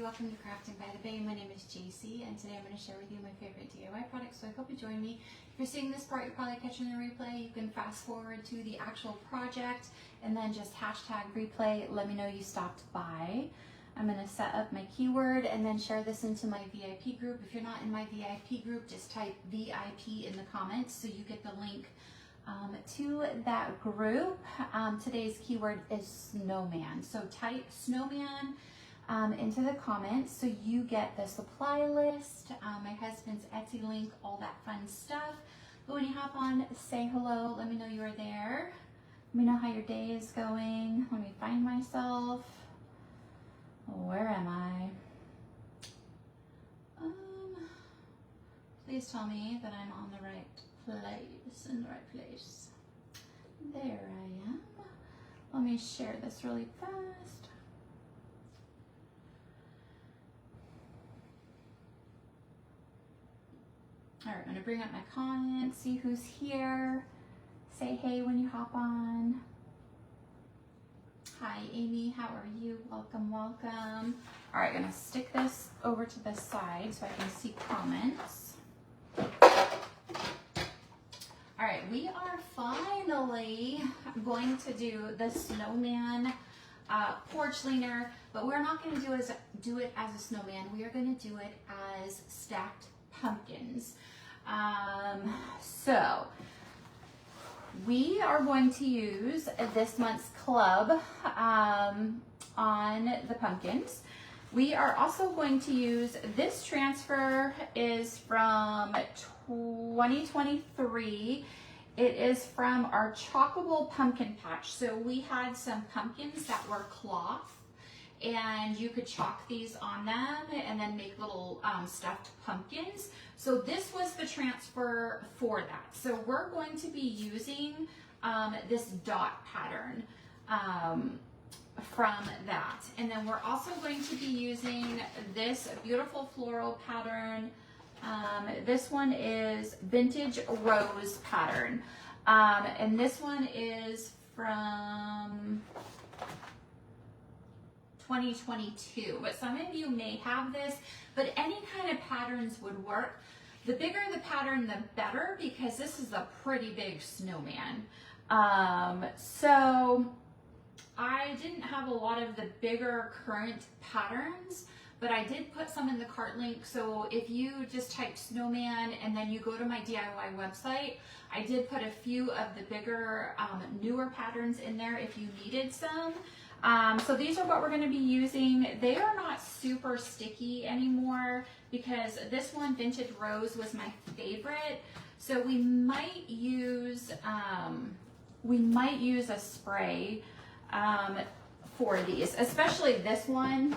everybody, welcome to Crafting by the Bay. My name is JC and today I'm going to share with you my favorite DIY products, so I hope you join me. If you're seeing this part, you're probably catching the replay. You can fast forward to the actual project and then just hashtag replay, let me know you stopped by. I'm going to set up my keyword and then share this into my VIP group. If you're not in my VIP group, just type VIP in the comments so you get the link to that group. Today's keyword is snowman, so type snowman into the comments so you get the supply list, my husband's Etsy link, all that fun stuff. But when you hop on, say hello, let me know you are there, let me know how your day is going. Let me find myself. Where am I? Please tell me that I'm on the right place, in the right place. There I am. Let me share this really fast. All right, I'm gonna bring up my comments, see who's here. Say hey when you hop on. Hi Amy, how are you? Welcome, welcome. All right, I'm gonna stick this over to the side so I can see comments. All right, we are finally going to do the snowman porch leaner, but we're not going to do it as a snowman. We are going to do it as stacked pumpkins. So we are going to use this month's club on the pumpkins. We are also going to use, this transfer is from 2023. It is from our Chalkable pumpkin patch. So we had some pumpkins that were cloth and you could chalk these on them and then make little stuffed pumpkins. So this was the transfer for that. So we're going to be using this dot pattern from that. And then we're also going to be using this beautiful floral pattern. This one is Vintage Rose pattern. And this one is from 2022. But some of you may have this, but any kind of patterns would work. The bigger the pattern, the better, because this is a pretty big snowman. So I didn't have a lot of the bigger current patterns, but I did put some in the cart link. So if you just type snowman and then you go to my DIY website, I did put a few of the bigger, newer patterns in there if you needed some. So these are what we're going to be using. They are not super sticky anymore because this one, Vintage Rose, was my favorite. So we might use a spray for these, especially this one.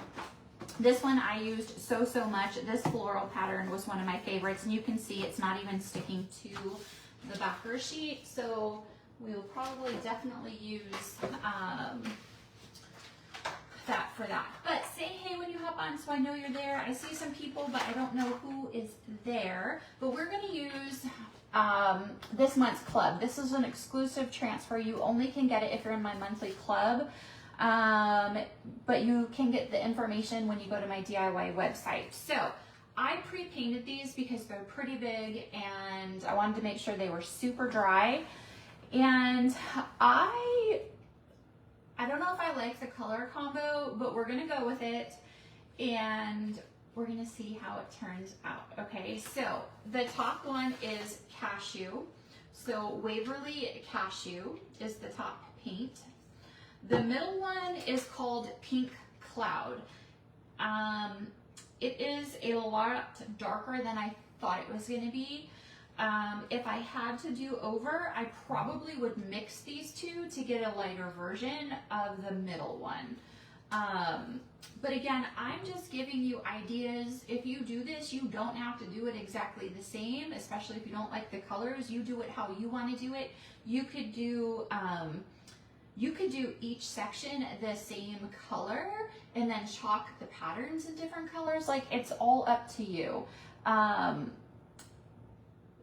This one I used so much. This floral pattern was one of my favorites, and you can see it's not even sticking to the backer sheet. So we'll probably definitely use that for that. But say hey when you hop on so I know you're there. I see some people, but I don't know who is there. But we're going to use this month's club. This is an exclusive transfer. You only can get it if you're in my monthly club. But you can get the information when you go to my DIY website. So I pre-painted these because they're pretty big and I wanted to make sure they were super dry. And I don't know if I like the color combo, but we're gonna go with it and we're gonna see how it turns out. Okay, so the top one is cashew. So Waverly Cashew is the top paint. The middle one is called Pink Cloud. It is a lot darker than I thought it was going to be. If I had to do over, I probably would mix these two to get a lighter version of the middle one. But again, I'm just giving you ideas. If you do this, you don't have to do it exactly the same, especially if you don't like the colors. You do it how you want to do it. You could do each section the same color and then chalk the patterns in different colors. Like, it's all up to you.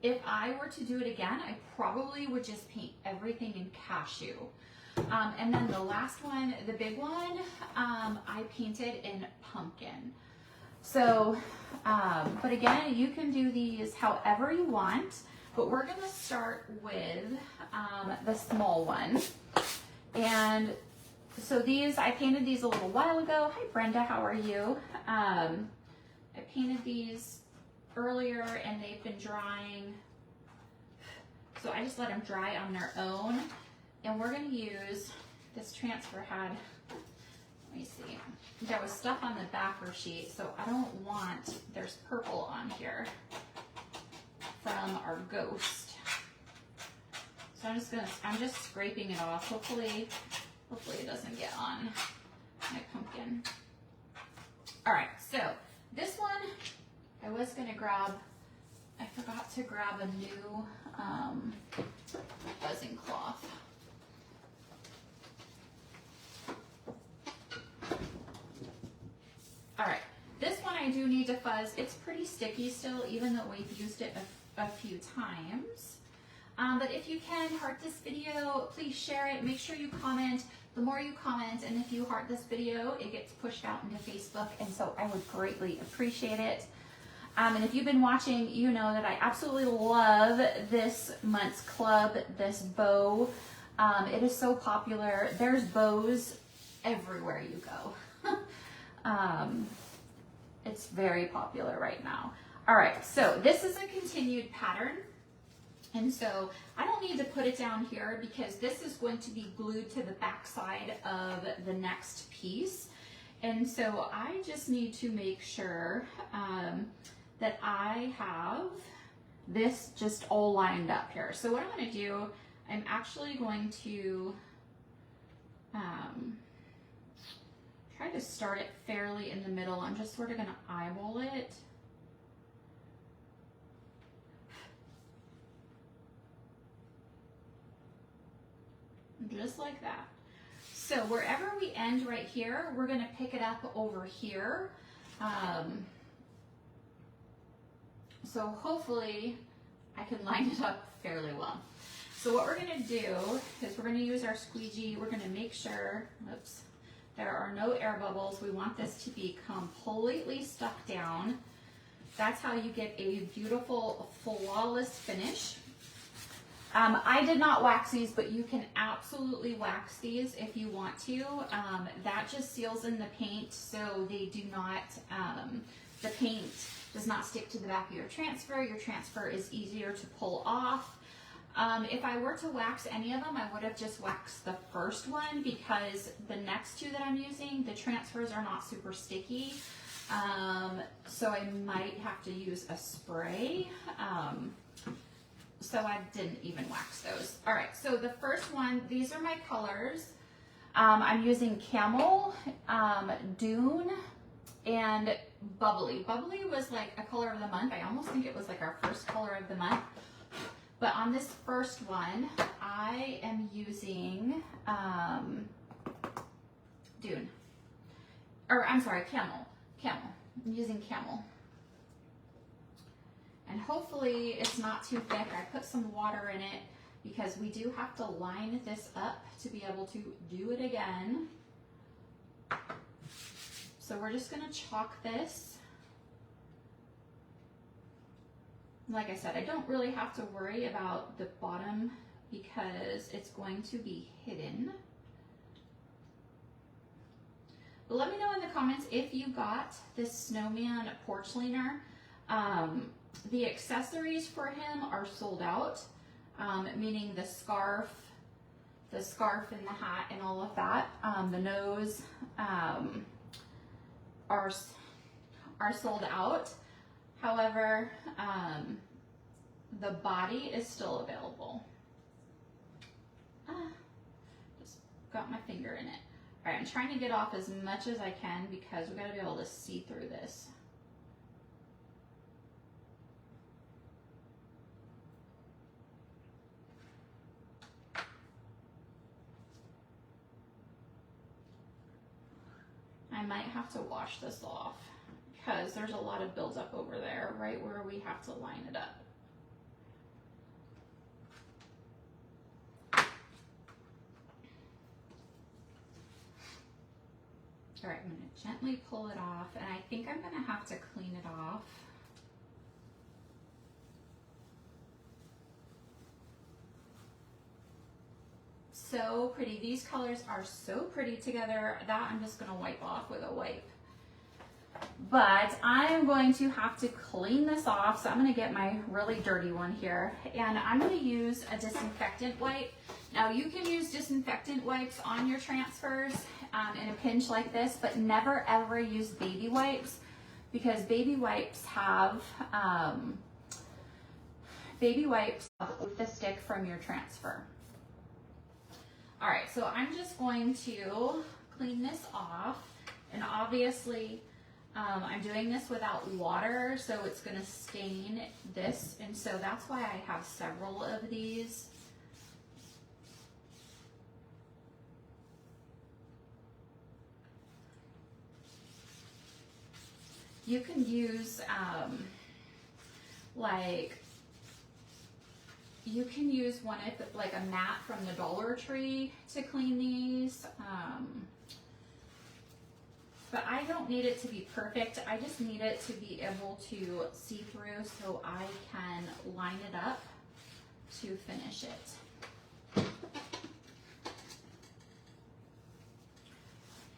If I were to do it again, I probably would just paint everything in cashew. And then the last one, the big one, I painted in pumpkin. So, but again, you can do these however you want, but we're gonna start with the small one. And so these, I painted these a little while ago. Hi Brenda, how are you? I painted these earlier and they've been drying. So I just let them dry on their own. And we're gonna use, this transfer had, let me see, there was stuff on the backer sheet, so I don't want, there's purple on here from our ghost. So I'm just scraping it off. Hopefully it doesn't get on my pumpkin. All right, so this one, I was gonna grab, I forgot to grab a new buzzing cloth. All right, this one I do need to fuzz. It's pretty sticky still, even though we've used it a few times. But if you can, heart this video, please share it. Make sure you comment. The more you comment, and if you heart this video, it gets pushed out into Facebook, and so I would greatly appreciate it. And if you've been watching, you know that I absolutely love this month's club, this bow. It is so popular. There's bows everywhere you go. It's very popular right now. All right, so this is a continued pattern. And so I don't need to put it down here because this is going to be glued to the back side of the next piece. And so I just need to make sure that I have this just all lined up here. So what I'm going to do, I'm actually going to try to start it fairly in the middle. I'm just sort of going to eyeball it. Just like that. So wherever we end right here, we're going to pick it up over here. So hopefully I can line it up fairly well. So what we're going to do is we're going to use our squeegee. We're going to make sure, oops, there are no air bubbles. We want this to be completely stuck down. That's how you get a beautiful, flawless finish. I did not wax these, but you can absolutely wax these if you want to. That just seals in the paint, so they do not, the paint does not stick to the back of your transfer. Your transfer is easier to pull off. If I were to wax any of them, I would have just waxed the first one because the next two that I'm using, the transfers are not super sticky. So I might have to use a spray. So I didn't even wax those. All right, so the first one, these are my colors. I'm using Camel, Dune, and Bubbly. Bubbly was like a color of the month. I almost think it was like our first color of the month. But on this first one, I am using Dune. Or I'm sorry, Camel. Camel. I'm using Camel. And hopefully it's not too thick. I put some water in it because we do have to line this up to be able to do it again. So we're just going to chalk this. Like I said, I don't really have to worry about the bottom because it's going to be hidden. But let me know in the comments if you got this snowman porch leaner. The accessories for him are sold out, meaning the scarf and the hat and all of that. The nose are sold out. However, the body is still available. Just got my finger in it. All right, I'm trying to get off as much as I can because we got to be able to see through this. I might have to wash this off because there's a lot of buildup over there, right where we have to line it up. All right, I'm gonna gently pull it off, and I think I'm gonna have to clean it off. So pretty. These colors are so pretty together. That I'm just gonna wipe off with a wipe. But I'm going to have to clean this off, so I'm gonna get my really dirty one here, and I'm gonna use a disinfectant wipe. Now you can use disinfectant wipes on your transfers in a pinch like this, but never ever use baby wipes, because baby wipes have with the stick from your transfer. All right, so I'm just going to clean this off, and obviously I'm doing this without water, so it's gonna stain this, and so that's why I have several of these. You can use you can use one like a mat from the Dollar Tree to clean these. But I don't need it to be perfect. I just need it to be able to see through so I can line it up to finish it.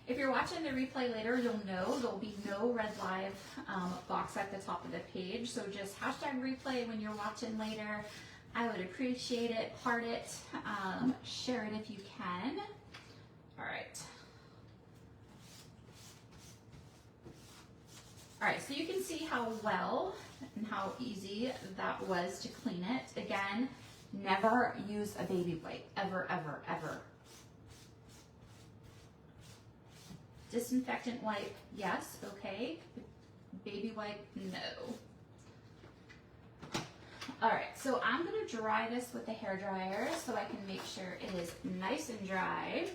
If you're watching the replay later, you'll know there'll be no Red Live box at the top of the page. So just hashtag replay when you're watching later. I would appreciate it. Heart it. Share it if you can. All right. All right, so you can see how well and how easy that was to clean it. Again, never use a baby wipe, ever, ever, ever. Disinfectant wipe, yes, okay. Baby wipe, no. All right, so I'm gonna dry this with the hair dryer so I can make sure it is nice and dry.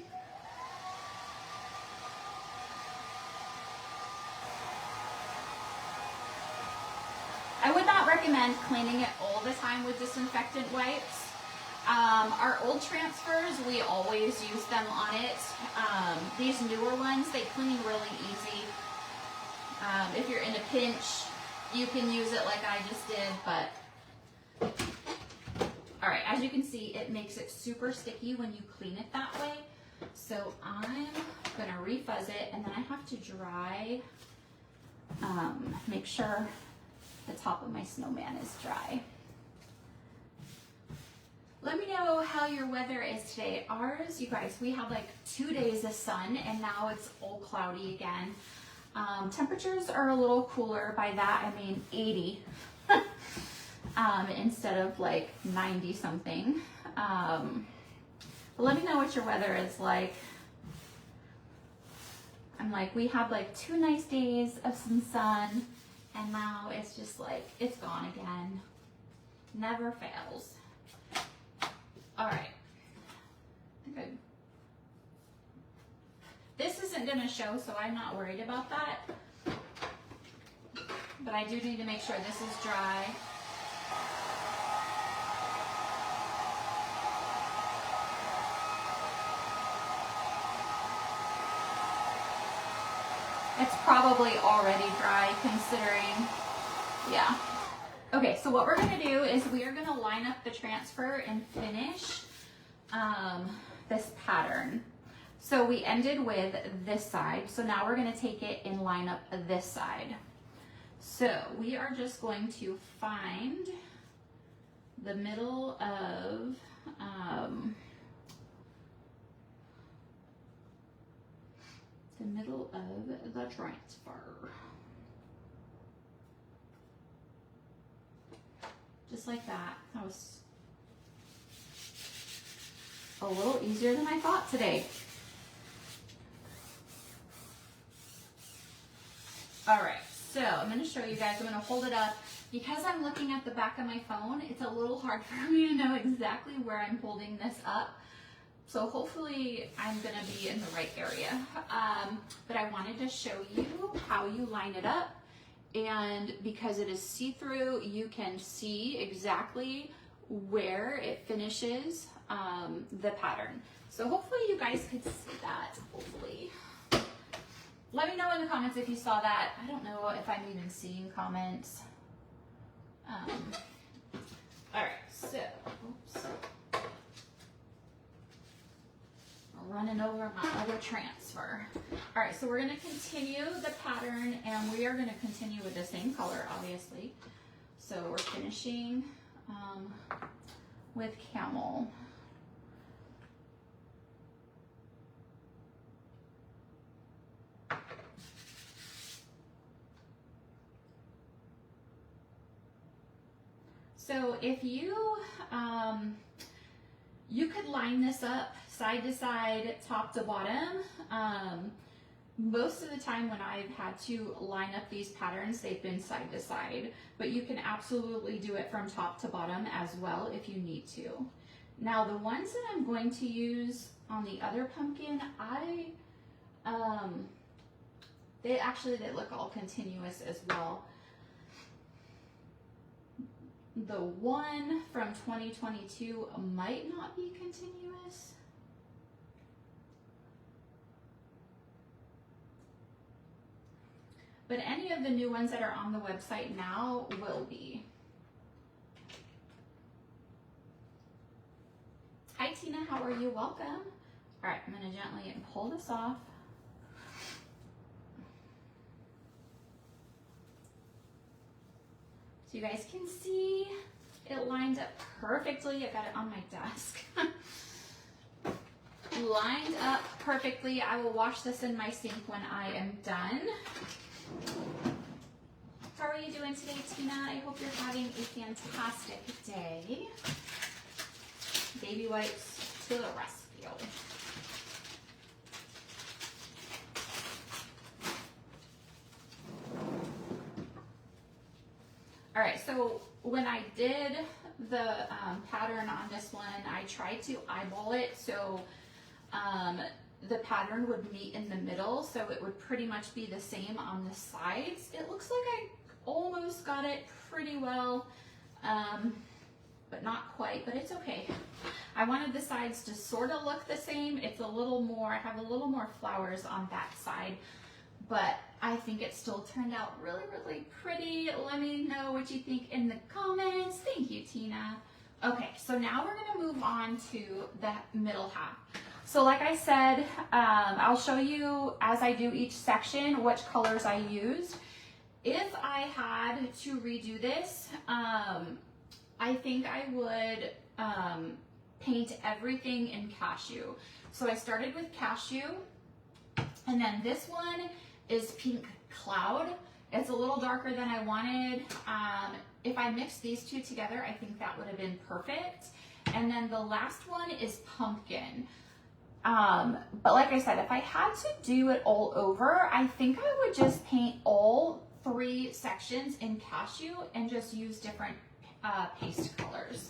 I would not recommend cleaning it all the time with disinfectant wipes. Our old transfers, we always use them on it. These newer ones, they clean really easy. If you're in a pinch, you can use it like I just did, but all right, as you can see, it makes it super sticky when you clean it that way. So I'm gonna refuzz it, and then I have to dry, make sure the top of my snowman is dry. Let me know how your weather is today. Ours, you guys, we had like 2 days of sun, and now it's all cloudy again. Temperatures are a little cooler. By that I mean 80 instead of like 90 something. But let me know what your weather is like. I'm like, we had like 2 nice days of some sun, and now it's just like, it's gone again. Never fails. All right. Good. This isn't gonna show, so I'm not worried about that. But I do need to make sure this is dry. It's probably already dry considering, yeah. Okay, so what we're gonna do is we are gonna line up the transfer and finish this pattern. So we ended with this side, so now we're gonna take it and line up this side. So we are just going to find the middle of the transfer. Just like that. That was a little easier than I thought today. All right, so I'm going to show you guys. I'm going to hold it up. Because I'm looking at the back of my phone, it's a little hard for me to know exactly where I'm holding this up. So hopefully I'm going to be in the right area. But I wanted to show you how you line it up. And because it is see-through, you can see exactly where it finishes the pattern. So hopefully you guys could see that, hopefully. let me know in the comments if you saw that. I don't know if I'm even seeing comments. All right, so, oops. I'm running over my other transfer. All right, so we're gonna continue the pattern and we are gonna continue with the same color, obviously. So we're finishing with camel. So if you, you could line this up side to side, top to bottom. Most of the time when I've had to line up these patterns, they've been side to side, but you can absolutely do it from top to bottom as well if you need to. Now the ones that I'm going to use on the other pumpkin, they look all continuous as well. The one from 2022 might not be continuous. But any of the new ones that are on the website now will be. Hi Tina, how are you? Welcome. All right, I'm gonna gently pull this off. So you guys can see it lined up perfectly. I got it on my desk. Lined up perfectly. I will wash this in my sink when I am done. How are you doing today, Tina? I hope you're having a fantastic day. Baby wipes to the rescue. All right, so when I did the pattern on this one, I tried to eyeball it so the pattern would meet in the middle, so it would pretty much be the same on the sides. It looks like I almost got it pretty well, but not quite, but it's okay. I wanted the sides to sort of look the same. It's a little more, I have a little more flowers on that side, but I think it still turned out really, really pretty. Let me know what you think in the comments. Thank you, Tina. Okay, so now we're gonna move on to the middle half. So like I said, I'll show you as I do each section which colors I used. If I had to redo this, I think I would paint everything in cashew. So I started with cashew, and then this one is pink cloud. It's a little darker than I wanted. If I mixed these two together, I think that would have been perfect. And then the last one is pumpkin. But like I said, if I had to do it all over, I think I would just paint all 3 sections in cashew and just use different paste colors.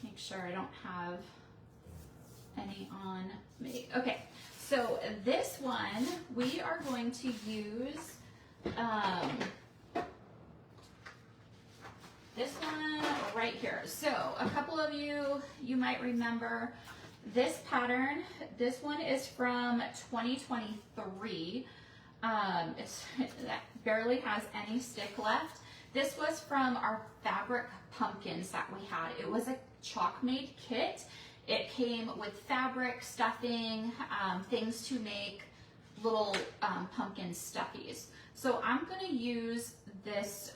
Make sure I don't have any on me. Okay, so this one we are going to use this one right here. So a couple of you might remember this pattern. This one is from 2023. That barely has any stick left. This was from our fabric pumpkins that we had. It was a chalk made kit. It came with fabric, stuffing, things to make little pumpkin stuffies. So I'm going to use this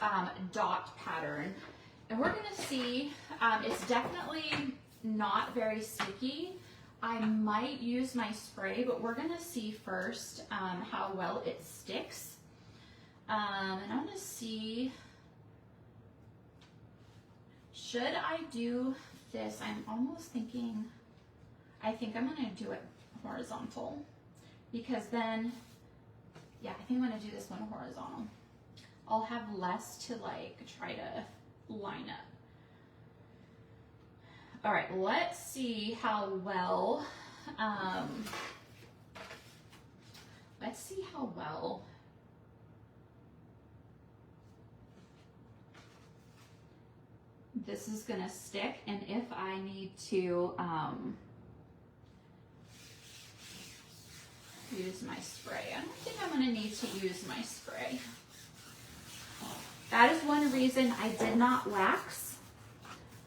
dot pattern, and we're going to see, it's definitely not very sticky. I might use my spray, but we're going to see first how well it sticks. And I'm going to see, should I do this? I'm almost thinking, I think I'm going to do it horizontal, because then, yeah, I think I'm going to do this one horizontal. I'll have less to like try to line up. All right, let's see how well, this is gonna stick, and if I need to use my spray. I don't think I'm going to need to use my spray. That is one reason I did not wax.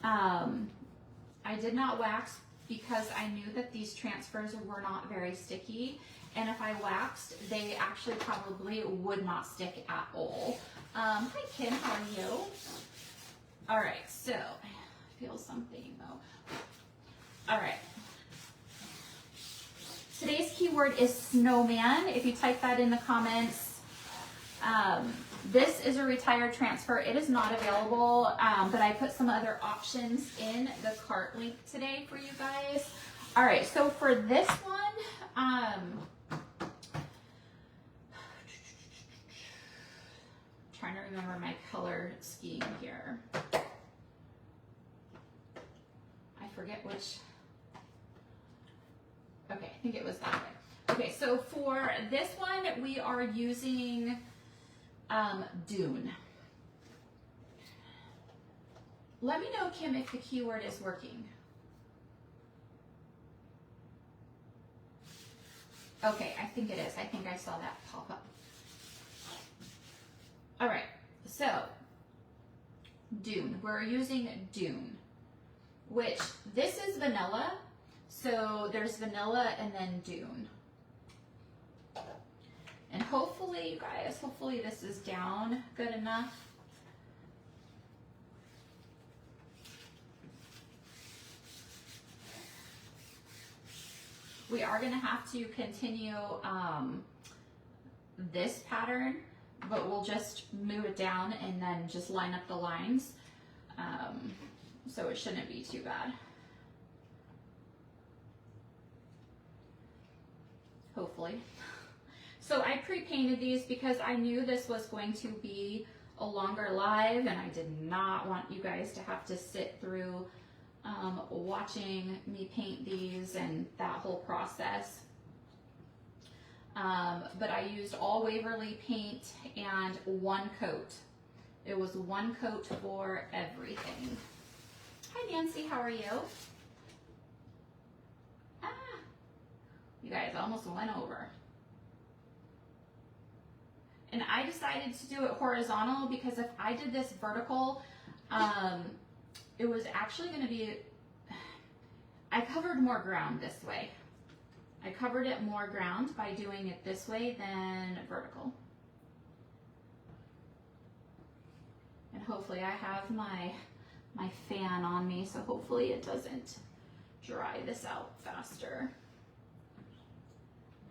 I did not wax because I knew that these transfers were not very sticky. And if I waxed, they actually probably would not stick at all. Hi Kim, how are you? All right, so I feel something though. All right. Today's keyword is snowman. If you type that in the comments, this is a retired transfer. It is not available, but I put some other options in the cart link today for you guys. All right, so for this one, trying to remember my color scheme here. I forget which. Okay, I think it was that way. Okay, so for this one, we are using Dune. Let me know, Kim, if the keyword is working. Okay, I think it is. I think I saw that pop up. All right, so Dune. We're using Dune, which this is vanilla. So there's vanilla and then Dune. And hopefully, you guys, hopefully this is down good enough. We are going to have to continue this pattern, but we'll just move it down and then just line up the lines. So it shouldn't be too bad. Hopefully. So I pre-painted these because I knew this was going to be a longer live and I did not want you guys to have to sit through watching me paint these and that whole process. But I used all Waverly paint and one coat. It was one coat for everything. Hi Nancy, how are you? You guys almost went over. And I decided to do it horizontal because if I did this vertical, it was actually going to be, I covered more ground this way. I covered it more ground by doing it this way than vertical. And hopefully I have my fan on me, so hopefully it doesn't dry this out faster.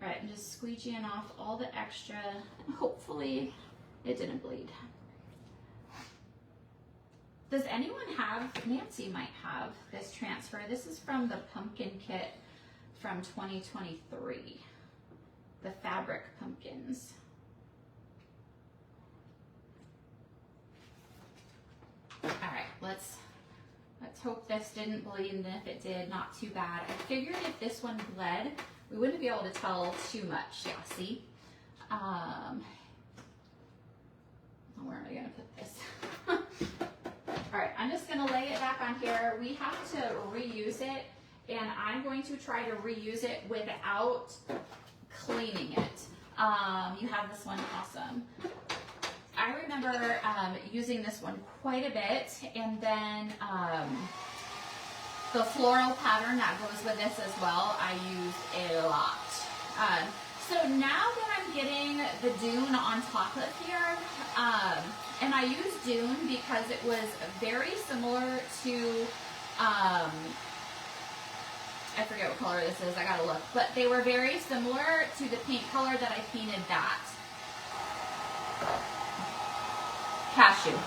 All right, I'm just squeegeeing off all the extra. Hopefully it didn't bleed. Does anyone have, Nancy might have this transfer. This is from the pumpkin kit from 2023. The fabric pumpkins. All right, let's hope this didn't bleed, and if it did, not too bad. I figured if this one bled, we wouldn't be able to tell too much. Yeah, see? Where am I gonna put this? All right, I'm just gonna lay it back on here. We have to reuse it, and I'm going to try to reuse it without cleaning it. You have this one, awesome. I remember using this one quite a bit, and then the floral pattern that goes with this as well, I used a lot. So now that I'm getting the Dune on top of here, and I used Dune because it was very similar to, I forget what color this is, I gotta look, but they were very similar to the paint color that I painted that. Cashew.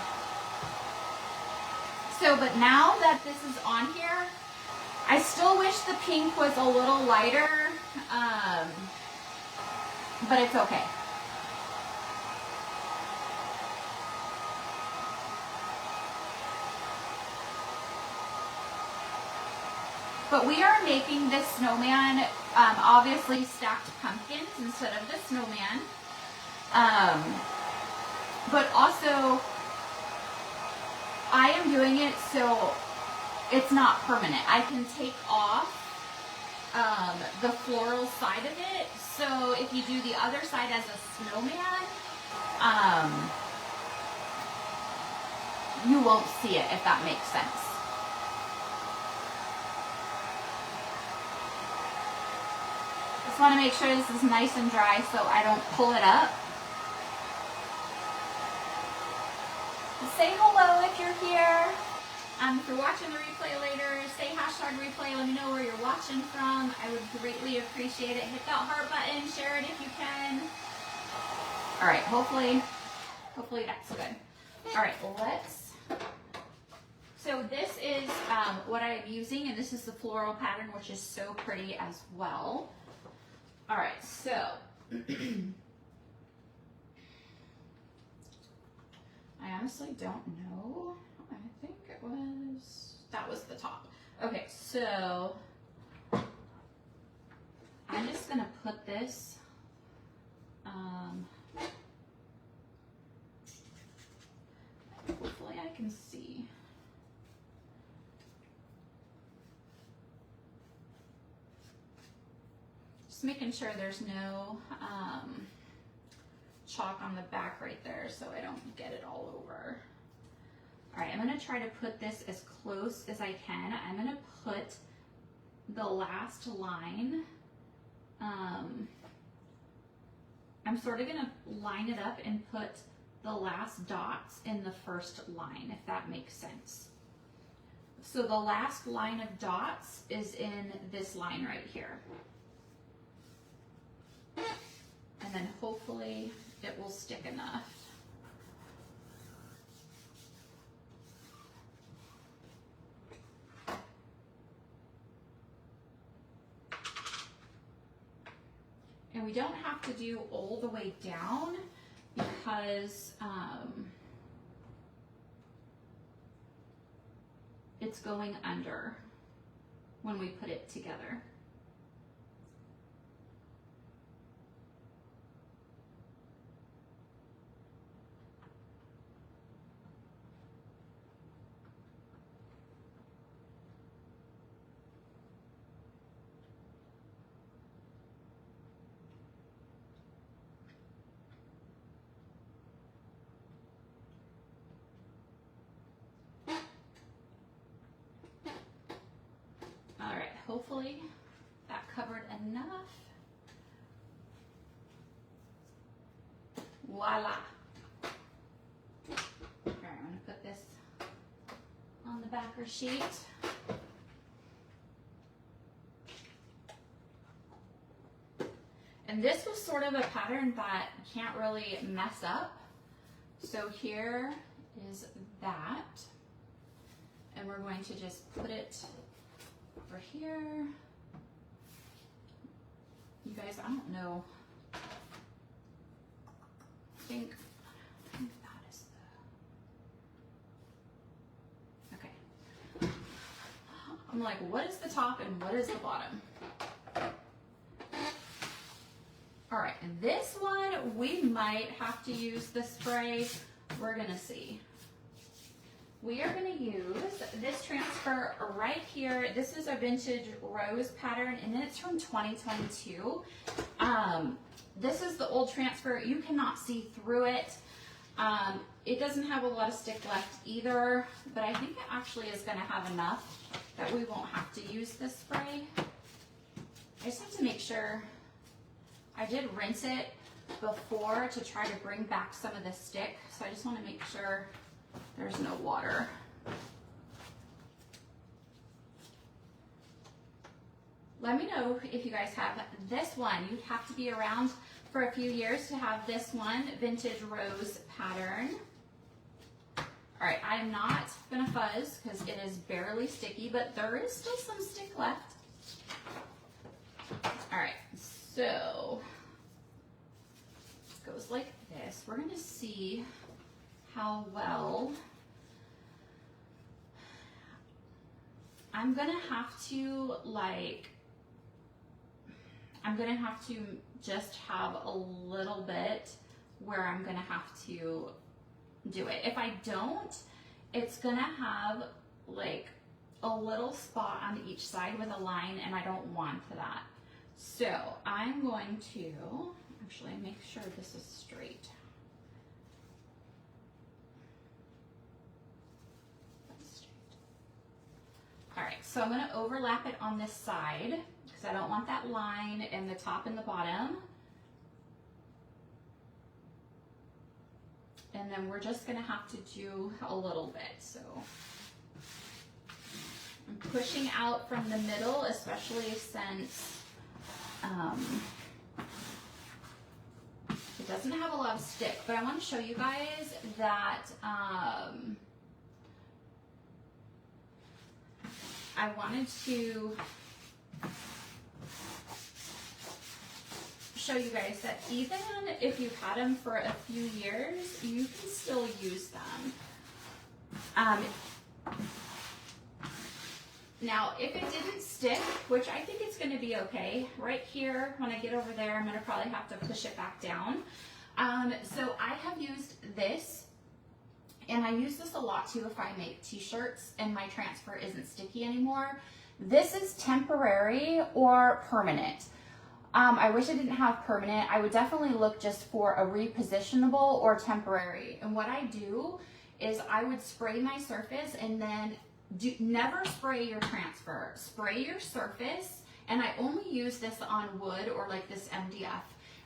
So, but now that this is on here, I still wish the pink was a little lighter, but it's okay. But we are making this snowman, obviously stacked pumpkins instead of the snowman. But also, I am doing it so it's not permanent. I can take off the floral side of it. So if you do the other side as a snowman, you won't see it, if that makes sense. Just want to make sure this is nice and dry so I don't pull it up. Say hello if you're here. If you're watching the replay later, say #replay. Let me know where you're watching from. I would greatly appreciate it. Hit that heart button, share it if you can. All right, hopefully that's good. All right, so this is what I'm using, and this is the floral pattern, which is so pretty as well. All right, so I honestly don't know. I think that was the top. Okay, so I'm just gonna put this, hopefully I can see. Just making sure there's no chalk on the back right there so I don't get it all over. All right, I'm gonna try to put this as close as I can. I'm gonna put the last line, I'm sort of gonna line it up and put the last dots in the first line, if that makes sense. So the last line of dots is in this line right here. And then hopefully it will stick enough. And we don't have to do all the way down because it's going under when we put it together. Hopefully that covered enough. Voila. Okay, I'm going to put this on the backer sheet. And this was sort of a pattern that you can't really mess up. So here is that. And we're going to just put it over here. You guys, I don't know. I think that is the, okay. I'm like, what is the top and what is the bottom? All right, and this one, we might have to use the spray. We're gonna see. We are going to use this transfer right here. This is a vintage rose pattern, and it's from 2022. This is the old transfer. You cannot see through it. It doesn't have a lot of stick left either, but I think it actually is going to have enough that we won't have to use this spray. I just have to make sure. I did rinse it before to try to bring back some of the stick, so I just want to make sure there's no water. Let me know if you guys have this one. You'd have to be around for a few years to have this one, vintage rose pattern. All right, I'm not gonna fuzz because it is barely sticky, but there is still some stick left. All right, so it goes like this. We're gonna see how well. I'm gonna have to just have a little bit where I'm gonna have to do it. If I don't, it's gonna have like a little spot on each side with a line, and I don't want that. So I'm going to actually make sure this is straight. All right, so I'm going to overlap it on this side because I don't want that line in the top and the bottom. And then we're just going to have to do a little bit. So I'm pushing out from the middle, especially since it doesn't have a lot of stick. But I want to show you guys that I wanted to show you guys that even if you've had them for a few years, you can still use them. Now, if it didn't stick, which I think it's going to be okay, right here, when I get over there, I'm going to probably have to push it back down. So I have used this, and I use this a lot too if I make t-shirts and my transfer isn't sticky anymore. This is temporary or permanent. I wish I didn't have permanent. I would definitely look just for a repositionable or temporary. And what I do is I would spray my surface and then never spray your transfer. Spray your surface, and I only use this on wood or like this MDF.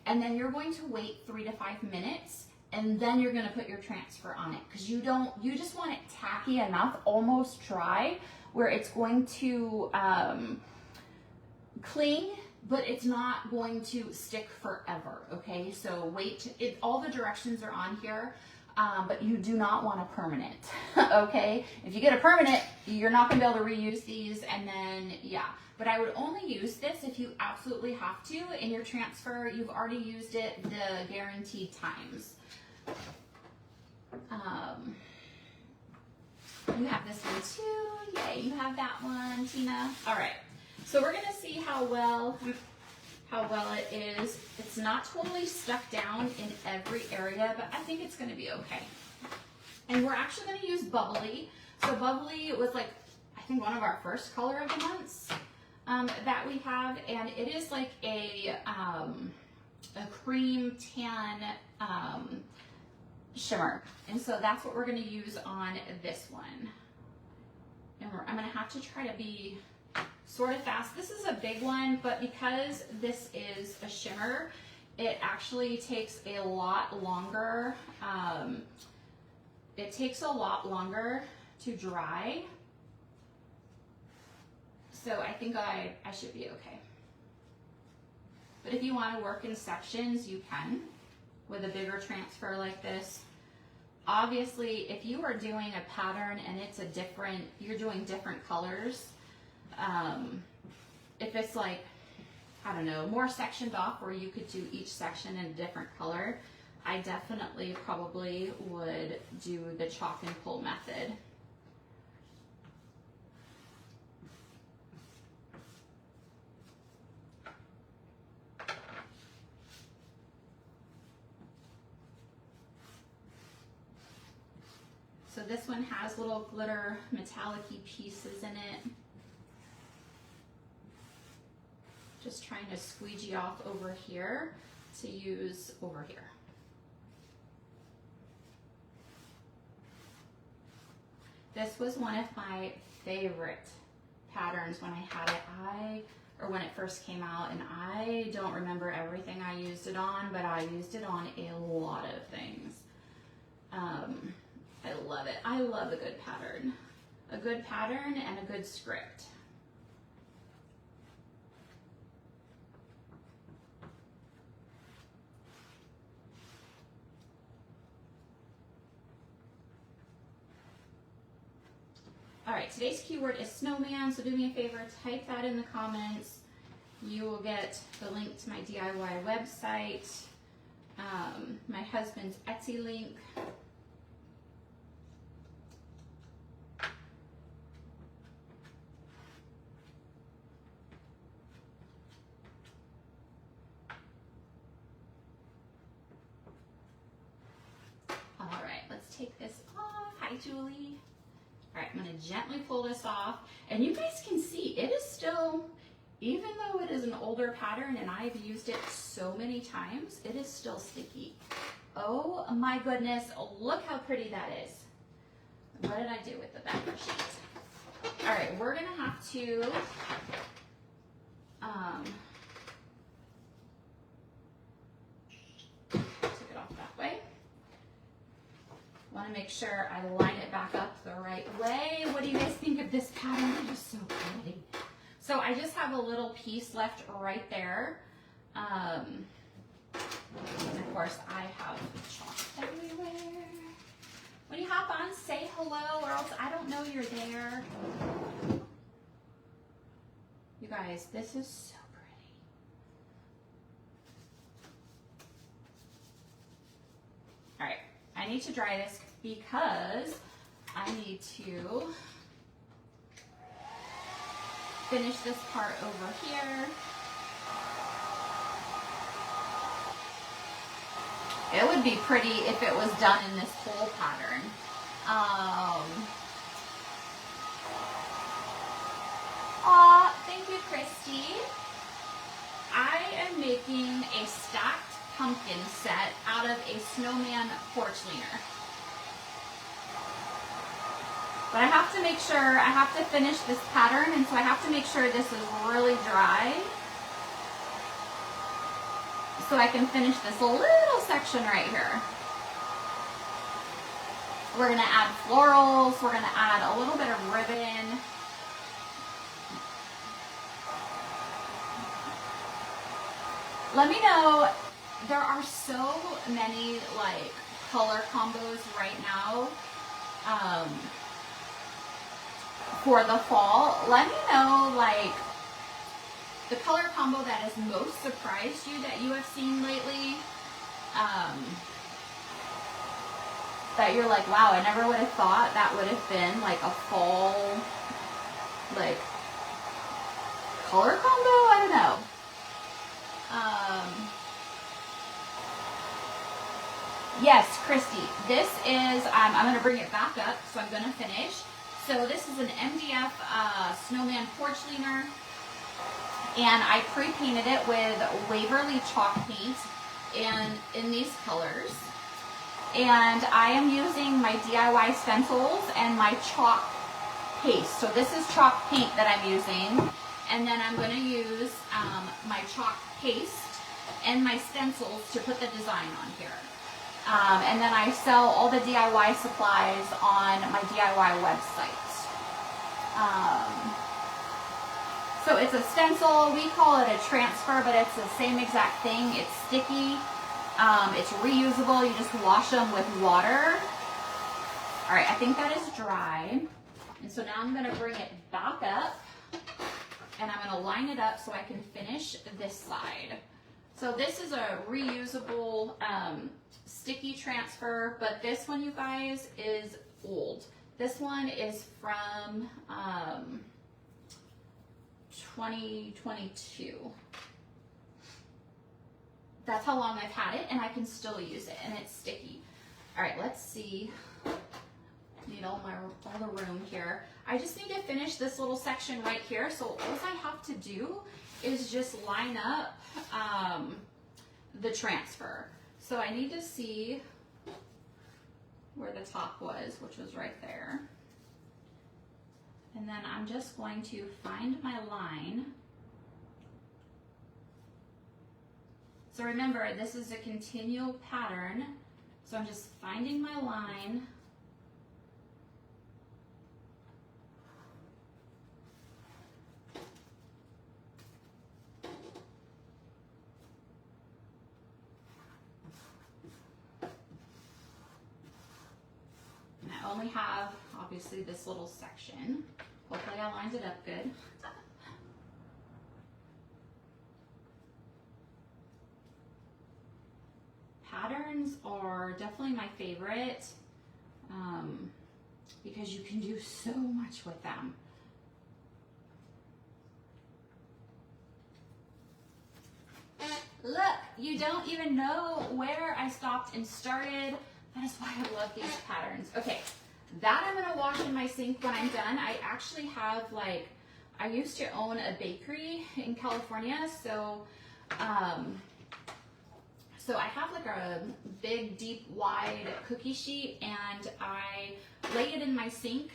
And then you're going to wait 3 to 5 minutes, and then you're going to put your transfer on it because you just want it tacky enough, almost dry, where it's going to cling, but it's not going to stick forever, okay? So wait, all the directions are on here, but you do not want a permanent, okay? If you get a permanent, you're not gonna be able to reuse these, and then, yeah. But I would only use this if you absolutely have to. In your transfer, you've already used it the guaranteed times. You have this one too. Yay, you have that one, Tina. All right. So we're gonna see how well it is. It's not totally stuck down in every area, but I think it's gonna be okay. And we're actually gonna use Bubbly. So Bubbly was like, I think one of our first color of the months that we have, and it is like a cream tan shimmer. And so that's what we're gonna use on this one. And I'm gonna have to try to be sort of fast. This is a big one, but because this is a shimmer, it actually takes a lot longer. It takes a lot longer to dry. So I think I should be okay. But if you want to work in sections, you can with a bigger transfer like this. Obviously, if you are doing a pattern and it's you're doing different colors, if it's like, I don't know, more sectioned off where you could do each section in a different color, I definitely probably would do the chalk and pull method. So this one has little glitter metallic-y pieces in it. Just trying to squeegee off over here to use over here. This was one of my favorite patterns when I had it. Or when it first came out, and I don't remember everything I used it on, but I used it on a lot of things. I love it. I love a good pattern. A good pattern and a good script. All right, today's keyword is snowman, so do me a favor, type that in the comments. You will get the link to my DIY website, my husband's Etsy link. All right, let's take this off. Hi, Julie. All right, I'm gonna gently pull this off, and you guys can see it is still, even though it is an older pattern and I've used it so many times, it is still sticky. Oh my goodness, look how pretty that is. What did I do with the backer sheet? All right, we're gonna have to, took it off that way. Want to make sure I line it back up the right way. What do you guys think of this pattern? It is so pretty. So I just have a little piece left right there. And of course I have chalk everywhere. When you hop on, say hello or else I don't know you're there. You guys, this is so pretty. All right, I need to dry this because I need to finish this part over here. It would be pretty if it was done in this whole pattern. Aw, thank you, Christy. I am making a stacked pumpkin set out of a snowman porch leaner. But I have to make sure, I have to finish this pattern, and so I have to make sure this is really dry so I can finish this little section right here. We're gonna add florals, we're gonna add a little bit of ribbon. Let me know, there are so many like color combos right now for the fall. Let me know like the color combo that has most surprised you that you have seen lately. That you're like, wow, I never would have thought that would have been like a fall like color combo. I don't know. Yes, Christy, this is, I'm going to bring it back up, so I'm going to finish. So this is an MDF snowman porch leaner, and I pre-painted it with Waverly chalk paint and in these colors. And I am using my DIY stencils and my chalk paste. So this is chalk paint that I'm using, and then I'm going to use my chalk paste and my stencils to put the design on here. And then I sell all the DIY supplies on my DIY website. So it's a stencil, we call it a transfer, but it's the same exact thing. It's sticky, it's reusable, you just wash them with water. All right, I think that is dry. And so now I'm gonna bring it back up and I'm gonna line it up so I can finish this side. So this is a reusable sticky transfer, but this one, you guys, is old. This one is from 2022. That's how long I've had it, and I can still use it, and it's sticky. All right, let's see. Need all the room here. I just need to finish this little section right here. So all I have to do is just line up the transfer. So I need to see where the top was, which was right there. And then I'm just going to find my line. So remember, this is a continual pattern. So I'm just finding my line. I only have, obviously, this little section. Hopefully I lined it up good. Patterns are definitely my favorite because you can do so much with them. Look, you don't even know where I stopped and started. That is why I love these patterns. Okay, That I'm gonna wash in my sink when I'm done. I actually have like, I used to own a bakery in California, so so I have like a big, deep, wide cookie sheet, and I lay it in my sink.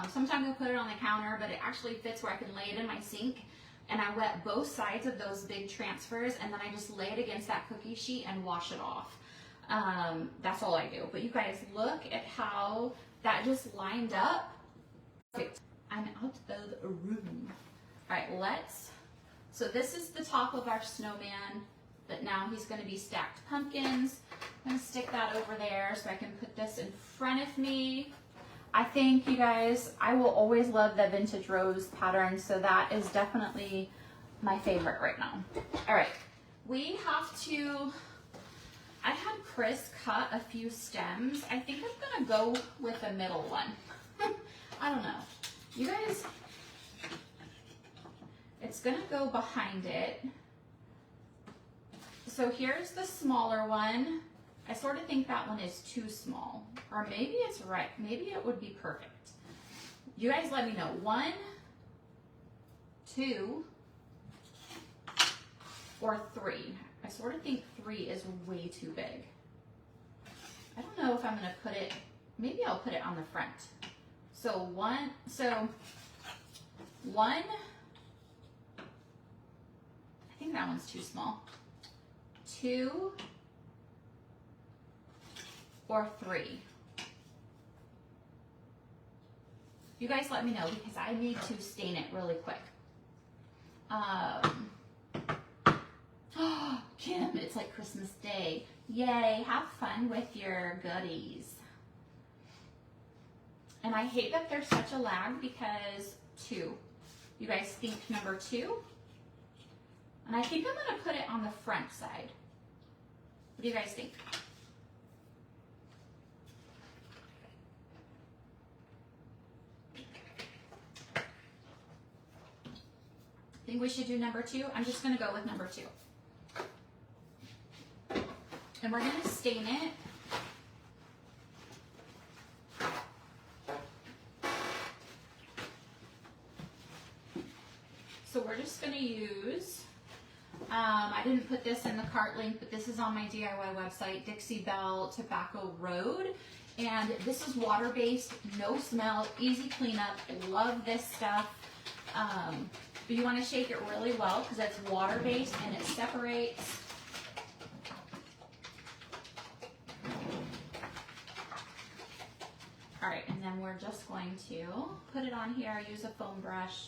Sometimes I'll put it on the counter, but it actually fits where I can lay it in my sink. And I wet both sides of those big transfers, and then I just lay it against that cookie sheet and wash it off. That's all I do. But you guys, look at how that just lined up. Perfect. I'm out of the room. All right, so this is the top of our snowman, but now he's gonna be stacked pumpkins. I'm gonna stick that over there so I can put this in front of me. I think, you guys, I will always love the vintage rose pattern, so that is definitely my favorite right now. All right, we have to, I had Chris cut a few stems. I think I'm gonna go with the middle one. I don't know. You guys, it's gonna go behind it. So here's the smaller one. I sort of think that one is too small, or maybe it's right. Maybe it would be perfect. You guys let me know. 1, 2, or 3. I sort of think 3 is way too big. I don't know if I'm gonna put it, maybe I'll put it on the front. So one, I think that one's too small. 2, or 3. You guys let me know because I need to stain it really quick. Oh, Kim, it's like Christmas Day. Yay, have fun with your goodies. And I hate that there's such a lag because 2. You guys think number 2? And I think I'm gonna put it on the front side. What do you guys think? Think we should do number 2? I'm just gonna go with number 2. And we're gonna stain it. So we're just gonna use, I didn't put this in the cart link, but this is on my DIY website, Dixie Belle Tobacco Road. And this is water-based, no smell, easy cleanup. Love this stuff. But you want to shake it really well because it's water-based and it separates. All right, and then we're just going to put it on here, use a foam brush.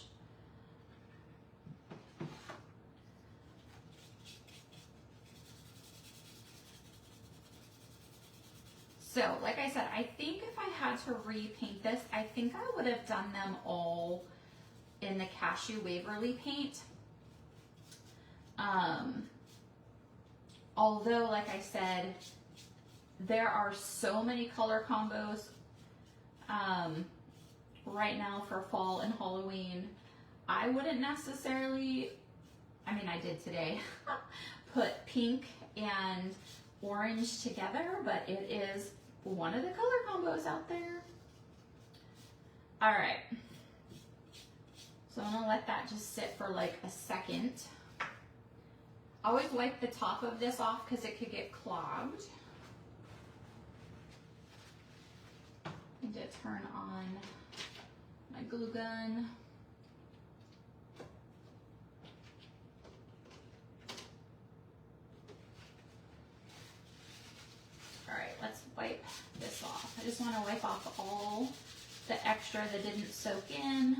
So, like I said, I think if I had to repaint this, I think I would have done them all in the Cashew Waverly paint. Although, like I said, there are so many color combos right now for fall and Halloween. I wouldn't necessarily, I mean I did today, put pink and orange together, but it is one of the color combos out there. All right. So I'm gonna let that just sit for like a second. I always wipe the top of this off because it could get clogged. I need to turn on my glue gun. All right, let's wipe this off. I just want to wipe off all the extra that didn't soak in.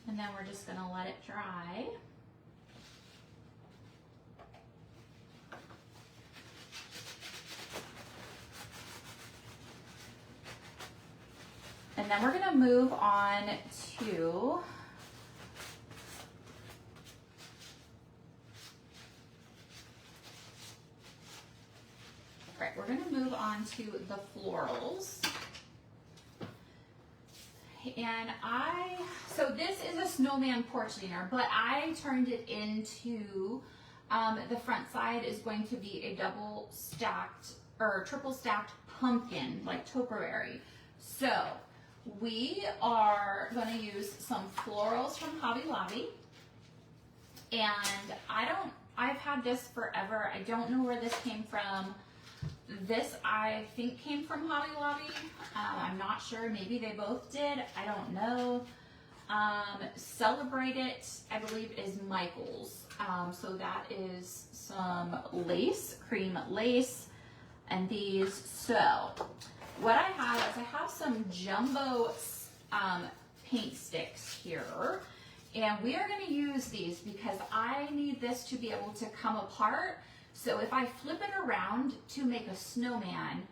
And then we're just going to let it dry. And then we're going to move on to we're going to move on to the florals. And so this is a snowman porch leaner, but I turned it into The front side is going to be a double stacked or triple stacked pumpkin, like topiary. So we are going to use some florals from Hobby Lobby. And I've had this forever. I don't know where this came from. This I think came from Hobby Lobby. I'm not sure. Maybe they both did. I don't know. Celebrate It, I believe, is Michael's. So that is some lace, cream lace, and these. So what I have is I have some jumbo paint sticks here. And we are going to use these because I need this to be able to come apart. So if I flip it around to make a snowman,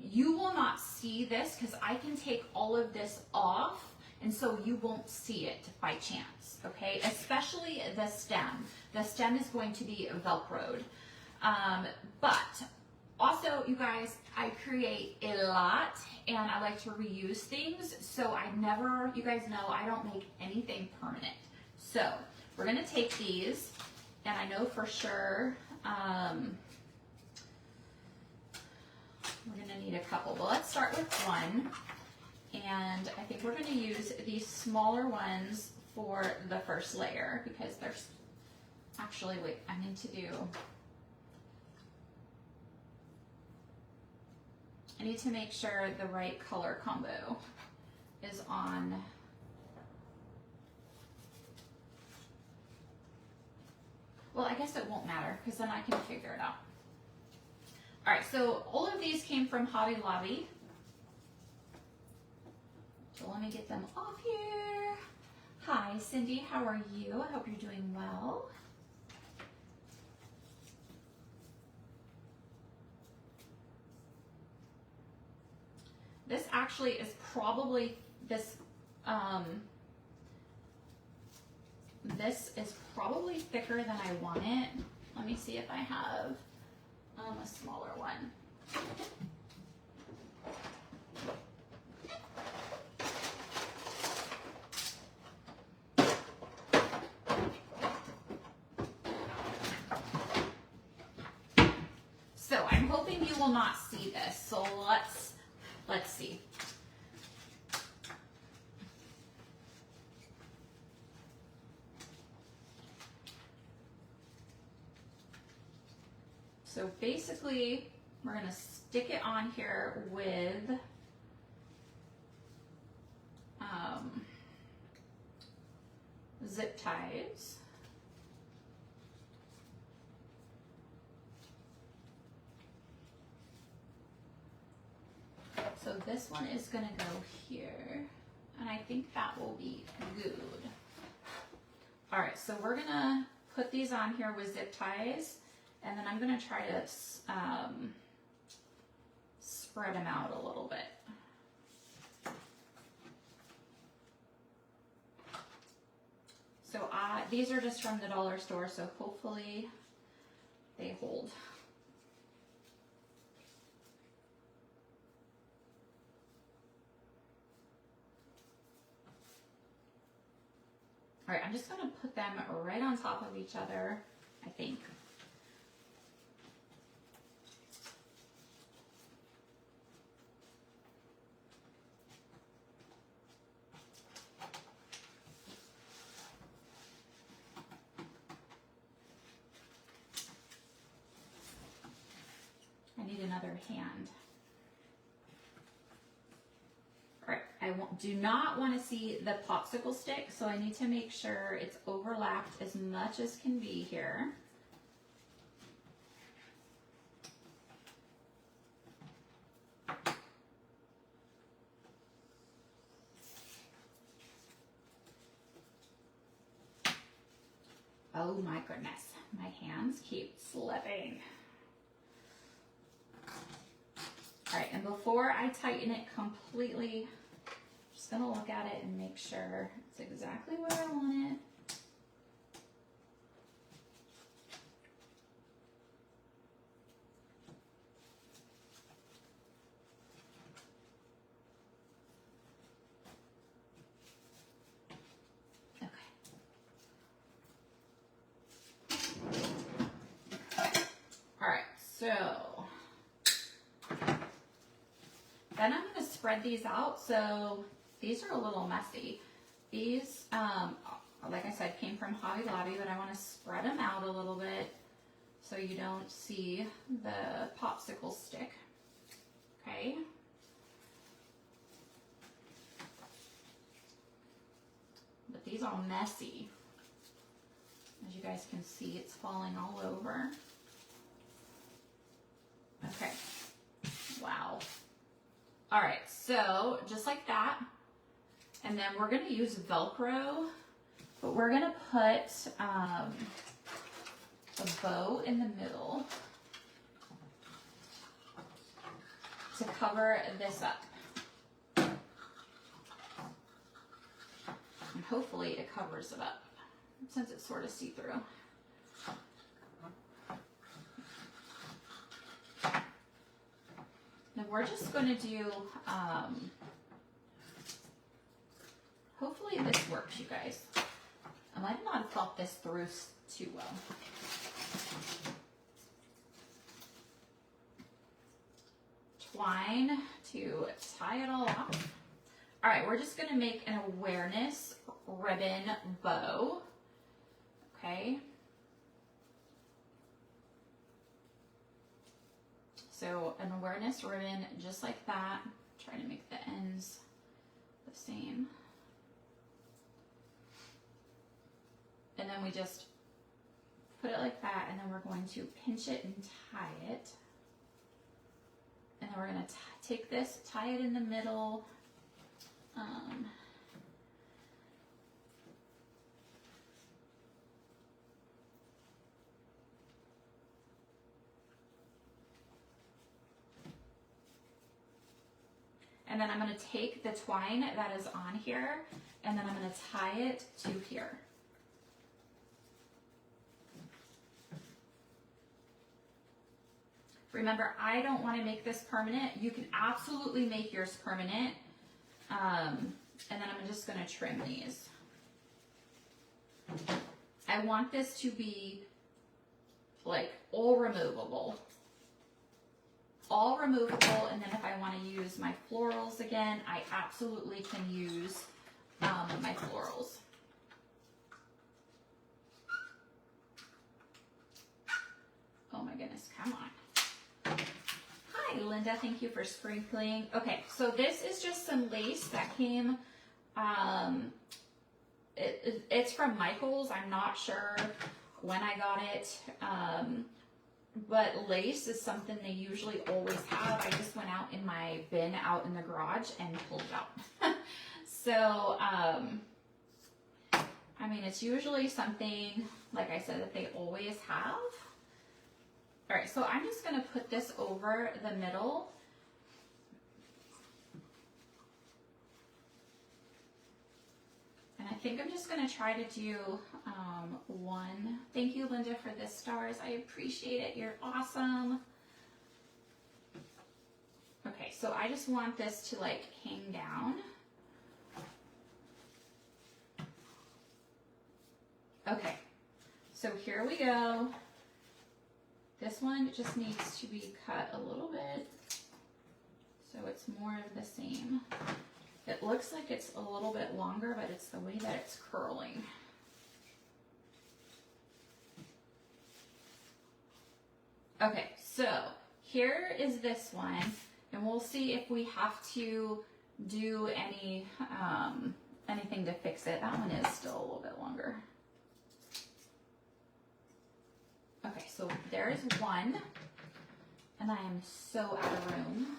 you will not see this because I can take all of this off, and so you won't see it by chance, okay? Especially the stem. The stem is going to be Velcroed. But also, you guys, I create a lot and I like to reuse things. So you guys know, I don't make anything permanent. So we're going to take these, and I know for sure we're going to need a couple. But let's start with one. And I think we're going to use these smaller ones for the first layer because there's actually, wait, I need to make sure the right color combo is on. Well, I guess it won't matter because then I can figure it out. All right, so all of these came from Hobby Lobby. So let me get them off here. Hi, Cindy, how are you? I hope you're doing well. This actually is probably, this is probably thicker than I want it. Let me see if I have a smaller one. So I'm hoping you will not see this. So let's see. So basically, we're going to stick it on here with zip ties. So this one is going to go here, and I think that will be good. All right, so we're going to put these on here with zip ties, and then I'm going to try to spread them out a little bit. So these are just from the dollar store, so hopefully they hold. All right, I'm just going to put them right on top of each other, I think. I need another hand. I do not want to see the popsicle stick, so I need to make sure it's overlapped as much as can be here. Oh my goodness, my hands keep slipping. All right, and before I tighten it completely, just gonna look at it and make sure it's exactly where I want it. Okay. So then I'm going to spread these out. So these are a little messy. These, like I said, came from Hobby Lobby, but I want to spread them out a little bit so you don't see the popsicle stick. Okay. But these are messy. As you guys can see, it's falling all over. Okay. Wow. All right, so just like that. And then we're gonna use Velcro, but we're gonna put a bow in the middle to cover this up. And hopefully it covers it up, since it's sort of see-through. Now we're just going to do, hopefully this works, you guys. I might not have thought this through too well. Twine to tie it all up. All right, we're just going to make an awareness ribbon bow. Okay. So an awareness ribbon just like that. Try to make the ends the same. And then we just put it like that, and then we're going to pinch it and tie it. And then we're going to take this, tie it in the middle. And then I'm going to take the twine that is on here, and then I'm going to tie it to here. Remember, I don't want to make this permanent. You can absolutely make yours permanent. And then I'm just going to trim these. I want this to be like all removable. All removable, and then if I want to use my florals again, I absolutely can use my florals. Oh my goodness, come on. Hi Linda, thank you for sprinkling. Okay, so this is just some lace that came, it's from Michael's. I'm not sure when I got it. But lace is something they usually always have. I just went out in my bin out in the garage and pulled it out. So, I mean, it's usually something, like I said, that they always have. All right, so I'm just going to put this over the middle. And I think I'm just going to try to do one. Thank you, Linda, for the stars. I appreciate it. You're awesome. Okay, so I just want this to like hang down. Okay, so here we go. This one just needs to be cut a little bit so it's more of the same. It looks like it's a little bit longer, but it's the way that it's curling. Okay, so here is this one, and we'll see if we have to do any anything to fix it. That one is still a little bit longer. Okay, so there's one, and I am so out of room.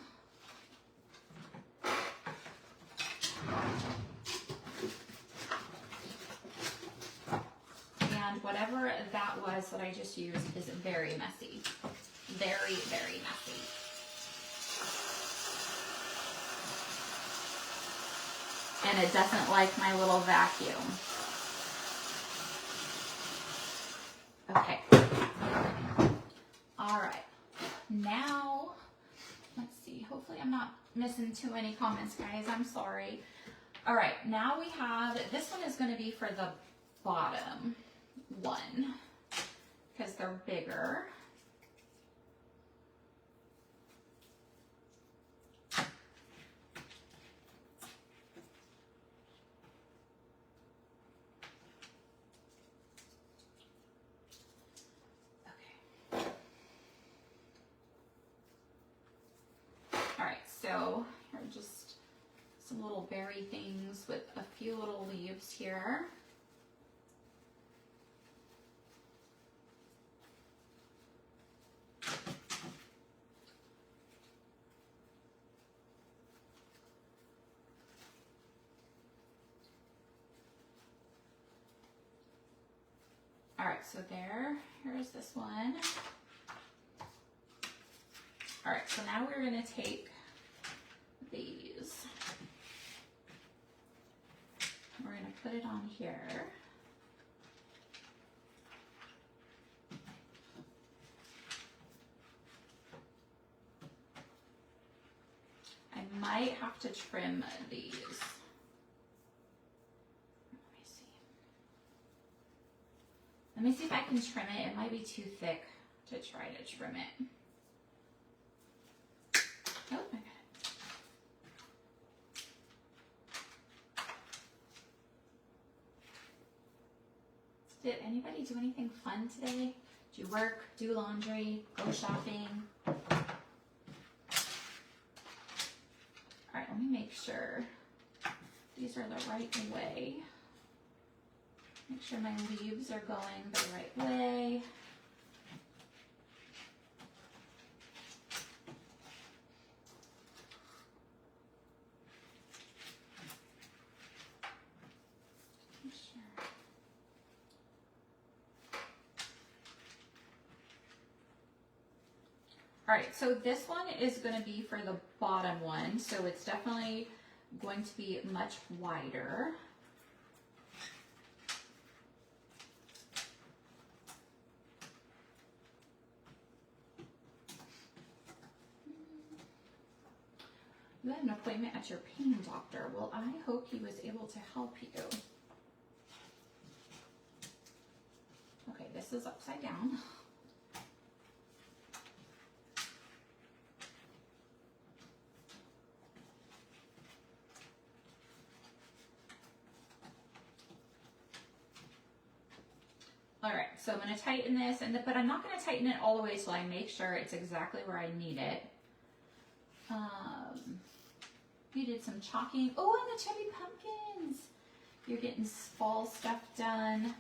And whatever that was that I just used is very messy. Very, very messy. And it doesn't like my little vacuum. Okay. All right. Now, let's see. Hopefully I'm not missing too many comments, guys. I'm sorry. All right. Now we have, this one is going to be for the bottom one because they're bigger. So here are just some little berry things with a few little leaves here. All right, so here's this one. All right, so now we're gonna take these. We're gonna put it on here. I might have to trim these. Let me see if I can trim it. It might be too thick to try to trim it. Oh, I got it. Did anybody do anything fun today? Did you work, do laundry, go shopping? All right, let me make sure these are the right way. Make sure my leaves are going the right way. Sure. All right, so this one is going to be for the bottom one, so it's definitely going to be much wider. You had an appointment at your pain doctor. Well, I hope he was able to help you. Okay, this is upside down. All right, so I'm going to tighten this, but I'm not going to tighten it all the way so I make sure it's exactly where I need it. You did some chalking. Oh, and the chubby pumpkins. You're getting fall stuff done.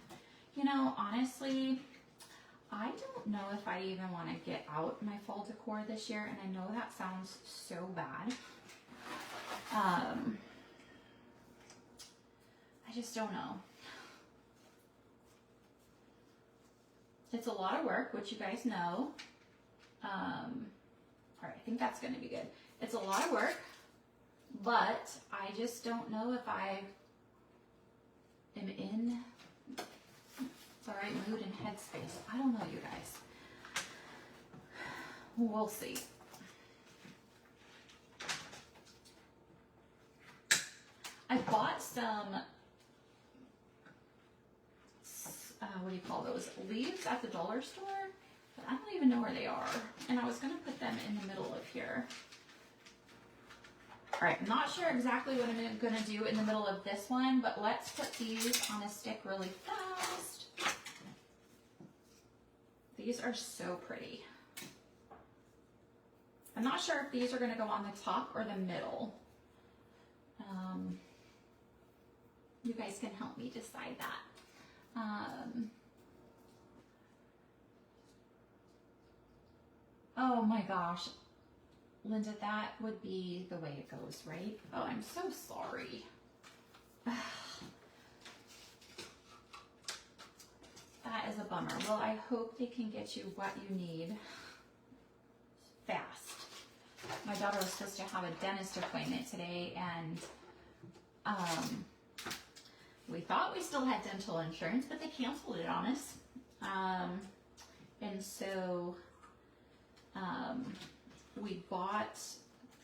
You know, honestly, I don't know if I even want to get out my fall decor this year, and I know that sounds so bad. I just don't know. It's a lot of work, which you guys know. All right, I think that's going to be good. It's a lot of work, but I just don't know if I am in the right mood and headspace. I don't know, you guys. We'll see. I bought some, what do you call those, leaves at the dollar store, but I don't even know where they are. And I was going to put them in the middle of here. All right, I'm not sure exactly what I'm going to do in the middle of this one, but let's put these on a stick really fast. These are so pretty. I'm not sure if these are going to go on the top or the middle. You guys can help me decide that. Oh my gosh. Linda, that would be the way it goes, right? Oh, I'm so sorry. That is a bummer. Well, I hope they can get you what you need fast. My daughter was supposed to have a dentist appointment today, and we thought we still had dental insurance, but they canceled it on us. And so we bought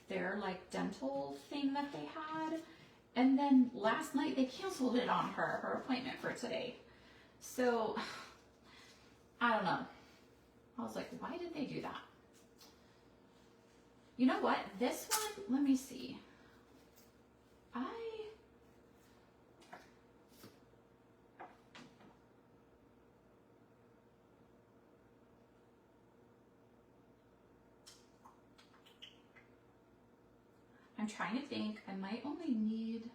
their like dental thing that they had, and then last night they canceled it on her appointment for today. So I don't know. I was like, why did they do that? You know what? This one, let me see. I'm trying to think, I might only need,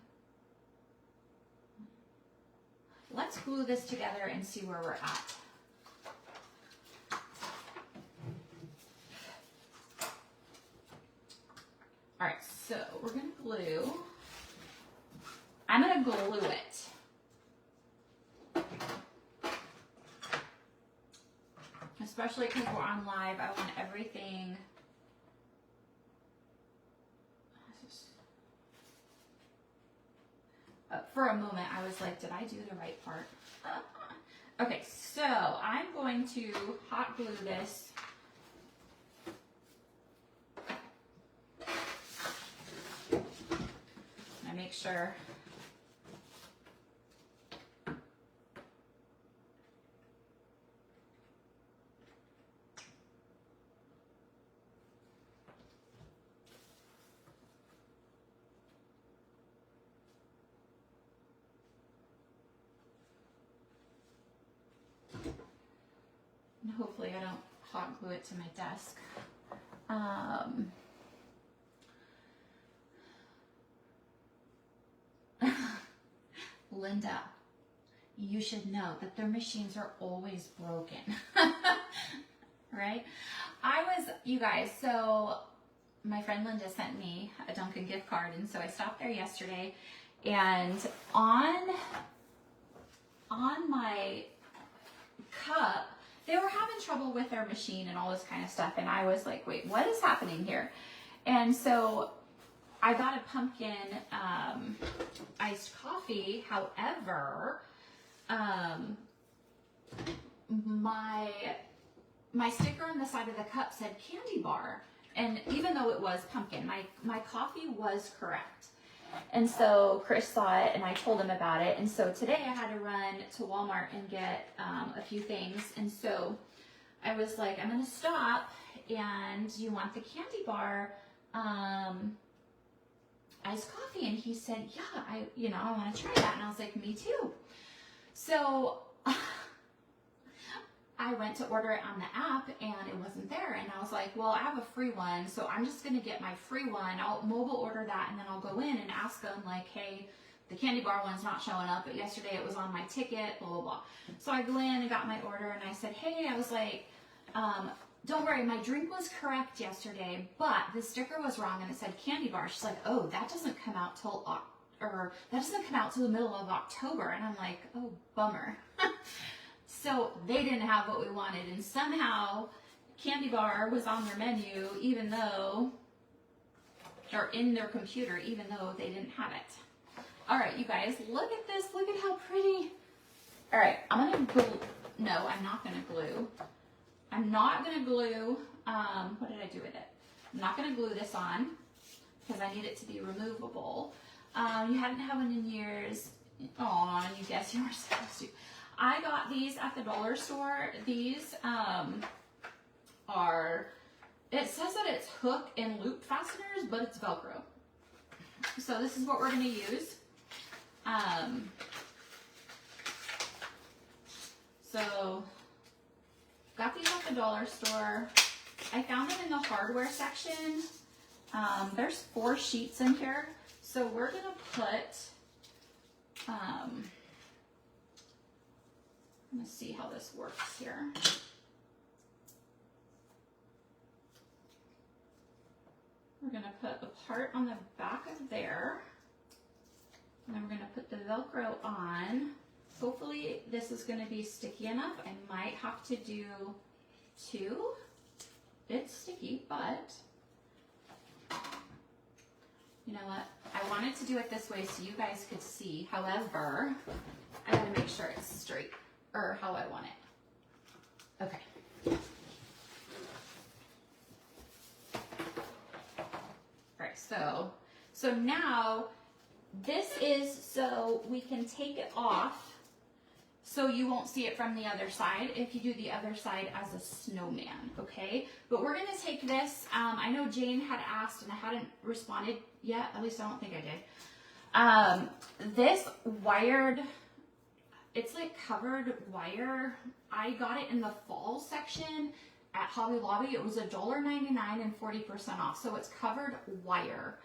let's glue this together and see where we're at. All right, so we're gonna glue. I'm gonna glue it. Especially because we're on live, I want everything. For a moment, I was like, did I do the right part? Okay, so I'm going to hot glue this. I make sure. Hopefully I don't hot glue it to my desk. Linda, you should know that their machines are always broken. Right? You guys, so my friend Linda sent me a Dunkin' gift card, and so I stopped there yesterday, and on my cup, they were having trouble with their machine and all this kind of stuff. And I was like, wait, what is happening here? And so I got a pumpkin iced coffee. However, my sticker on the side of the cup said candy bar. And even though it was pumpkin, my coffee was correct. And so Chris saw it and I told him about it. And so today I had to run to Walmart and get a few things. And so I was like, I'm going to stop, and you want the candy bar iced coffee? And he said, yeah, I want to try that. And I was like, me too. So I went to order it on the app and it wasn't there. And I was like, well, I have a free one, so I'm just going to get my free one. I'll mobile order that, and then I'll go in and ask them like, hey, the candy bar one's not showing up, but yesterday it was on my ticket, blah, blah, blah. So I go in and got my order, and I said, hey, I was like, don't worry, my drink was correct yesterday, but the sticker was wrong and it said candy bar. She's like, oh, that doesn't come out till the middle of October. And I'm like, oh, bummer. So they didn't have what we wanted, and somehow candy bar was on their menu, even though, or in their computer, even though they didn't have it. All right, you guys, look at this. Look at how pretty. All right, I'm gonna glue. No, I'm not gonna glue. I'm not gonna glue. What did I do with it? I'm not gonna glue this on because I need it to be removable. You hadn't had one in years. Aw, you guess you were supposed to. I got these at the dollar store. These are, it says that it's hook and loop fasteners, but it's Velcro. So this is what we're going to use. So got these at the dollar store. I found them in the hardware section. There's 4 sheets in here. So we're going to put, let's see how this works here. We're going to put a part on the back of there, and then we're going to put the Velcro on. Hopefully this is going to be sticky enough. I might have to do 2. It's sticky, but you know what? I wanted to do it this way so you guys could see. However, I got to make sure it's straight, or how I want it. Okay. All right, so now this is so we can take it off so you won't see it from the other side if you do the other side as a snowman, okay? But we're gonna take this, I know Jane had asked and I hadn't responded yet, at least I don't think I did. This wired, it's like covered wire. I got it in the fall section at Hobby Lobby. It was $1.99 and 40% off. So it's covered wire.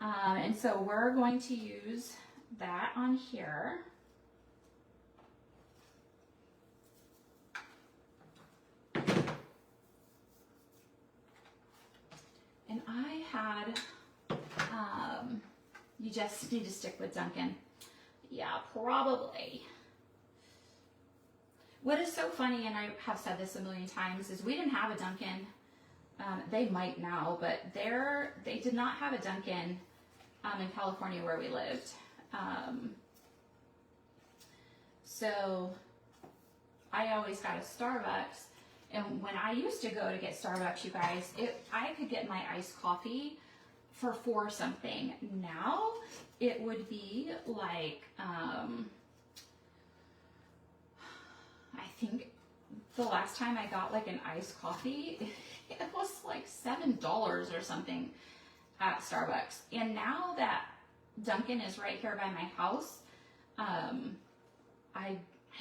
And so we're going to use that on here. And I had, you just need to stick with Duncan. Yeah, probably. What is so funny, and I have said this a million times, is we didn't have a Duncan. They might now, but they did not have a Duncan in California where we lived. So I always got a Starbucks. And when I used to go to get Starbucks, you guys, I could get my iced coffee for $4 something. Now it would be like, I think the last time I got like an iced coffee, it was like $7 or something at Starbucks. And now that Dunkin' is right here by my house, I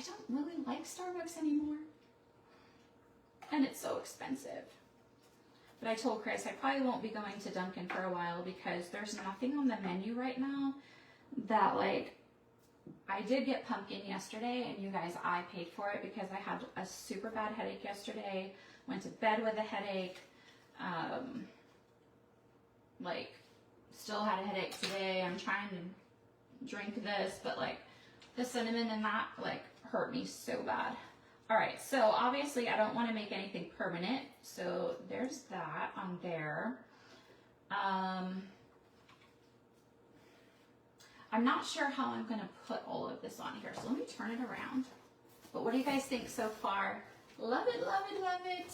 don't really like Starbucks anymore. And it's so expensive. But I told Chris I probably won't be going to Dunkin' for a while because there's nothing on the menu right now that, like, I did get pumpkin yesterday, and you guys, I paid for it because I had a super bad headache yesterday. Went to bed with a headache. Like, still had a headache today. I'm trying to drink this, but like the cinnamon in that like hurt me so bad. All right, so obviously I don't want to make anything permanent, so there's that on there. I'm not sure how I'm going to put all of this on here, so let me turn it around. But what do you guys think so far? Love it, love it, love it.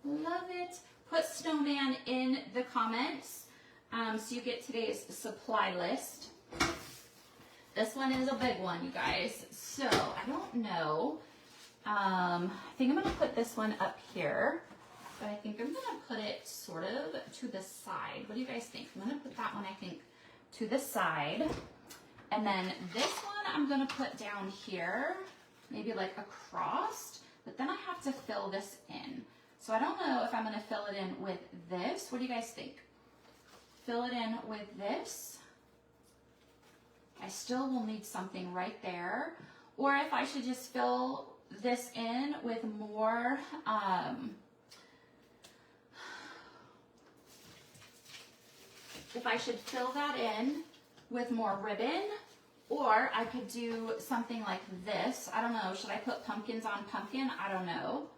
Love it. Put snowman in the comments so you get today's supply list. This one is a big one, you guys. So I don't know. I think I'm going to put this one up here, but I think I'm going to put it sort of to the side. What do you guys think? I'm going to put that one, I think, to the side. And then this one I'm going to put down here, maybe like across, but then I have to fill this in. So I don't know if I'm going to fill it in with this. What do you guys think? Fill it in with this. I still will need something right there. Or if I should just fill this in with more, if I should fill that in with more ribbon, or I could do something like this. I don't know. Should I put pumpkins on pumpkin? I don't know.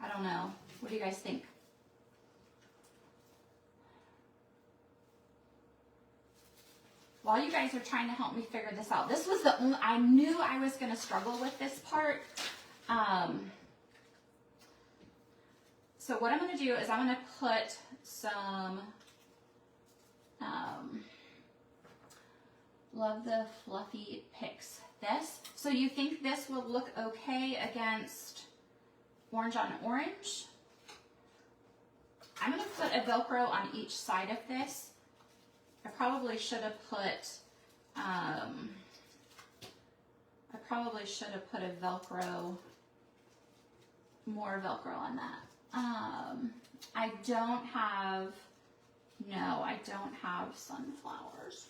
I don't know. What do you guys think? While you guys are trying to help me figure this out, this was the only, I knew I was going to struggle with this part. So what I'm going to do is I'm going to put some, love the fluffy picks. This. So you think this will look okay against orange on orange? I'm going to put a Velcro on each side of this. I probably should have put, a Velcro, more Velcro on that. I don't have sunflowers.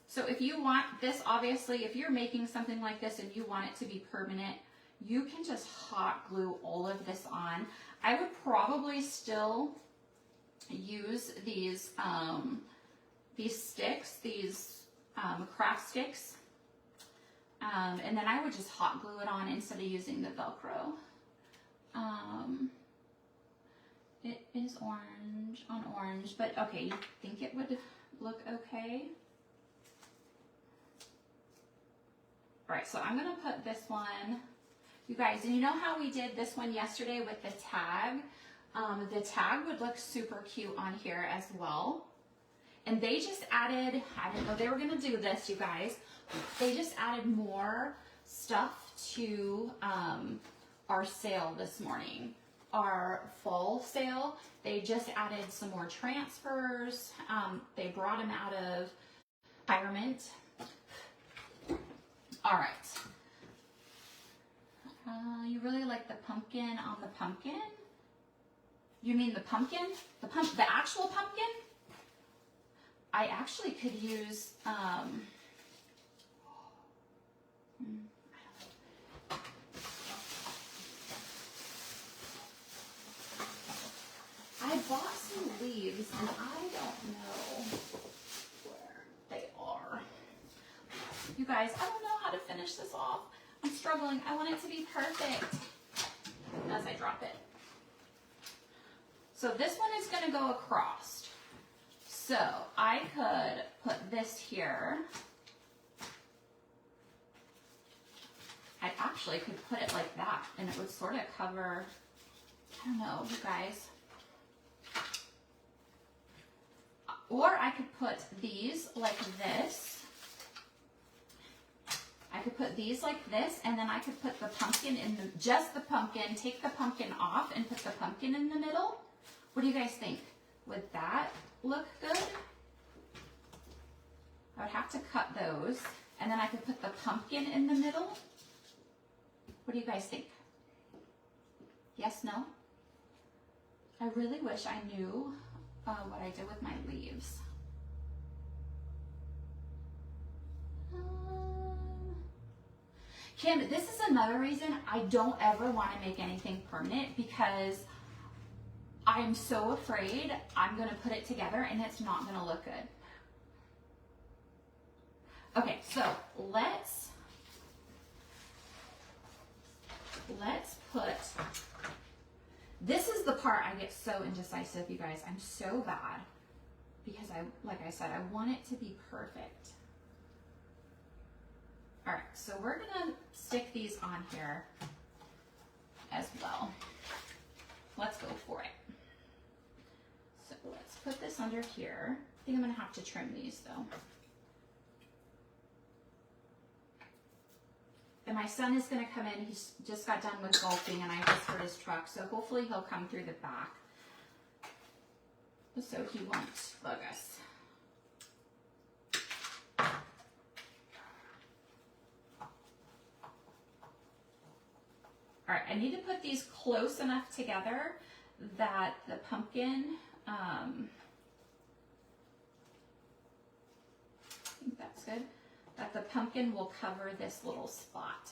So if you want this, obviously, if you're making something like this and you want it to be permanent, you can just hot glue all of this on. I would probably still use these sticks, these craft sticks, and then I would just hot glue it on instead of using the Velcro. It is orange on orange, but okay, you think it would look okay? All right, so I'm gonna put this one, you guys, and you know how we did this one yesterday with the tag? The tag would look super cute on here as well. And they just added, I didn't know they were gonna do this, you guys. They just added more stuff to our sale this morning. Our fall sale, they just added some more transfers. They brought them out of retirement. All right. You really like the pumpkin on the pumpkin? You mean the pumpkin? The actual pumpkin? I actually could use, I bought some leaves and I don't know where they are. You guys, I don't know how to finish this off. I'm struggling. I want it to be perfect as I drop it. So this one is going to go across. So I could put this here. I actually could put it like that and it would sort of cover, I don't know, you guys. Or I could put these like this. I could put these like this, and then I could put the pumpkin in the, just the pumpkin, take the pumpkin off and put the pumpkin in the middle. What do you guys think? Would that look good? I would have to cut those, and then I could put the pumpkin in the middle. What do you guys think? Yes, no? I really wish I knew what I did with my leaves. Kim, this is another reason I don't ever want to make anything permanent, because I'm so afraid I'm going to put it together and it's not going to look good. Okay, so let's put, this is the part I get so indecisive, you guys. I'm so bad because like I said, I want it to be perfect. All right, so we're gonna stick these on here as well. Let's go for it. So let's put this under here. I think I'm gonna have to trim these though. And my son is gonna come in. He's just got done with golfing and I just heard his truck. So hopefully he'll come through the back so he won't bug us. All right, I need to put these close enough together that the pumpkin, I think that's good, that the pumpkin will cover this little spot.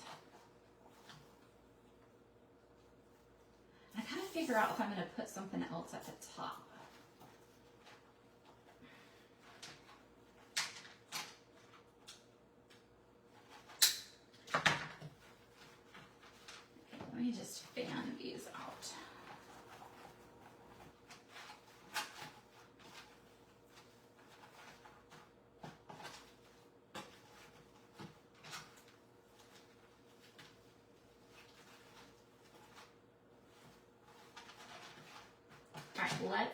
I gotta figure out if I'm gonna put something else at the top. Let me just fan these out. All right,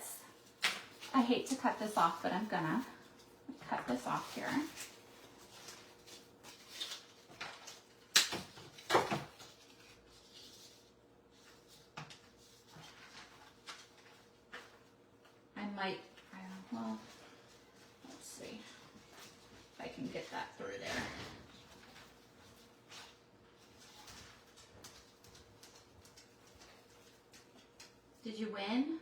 I hate to cut this off, but I'm gonna cut this off here. Well, let's see if I can get that through there. Did you win?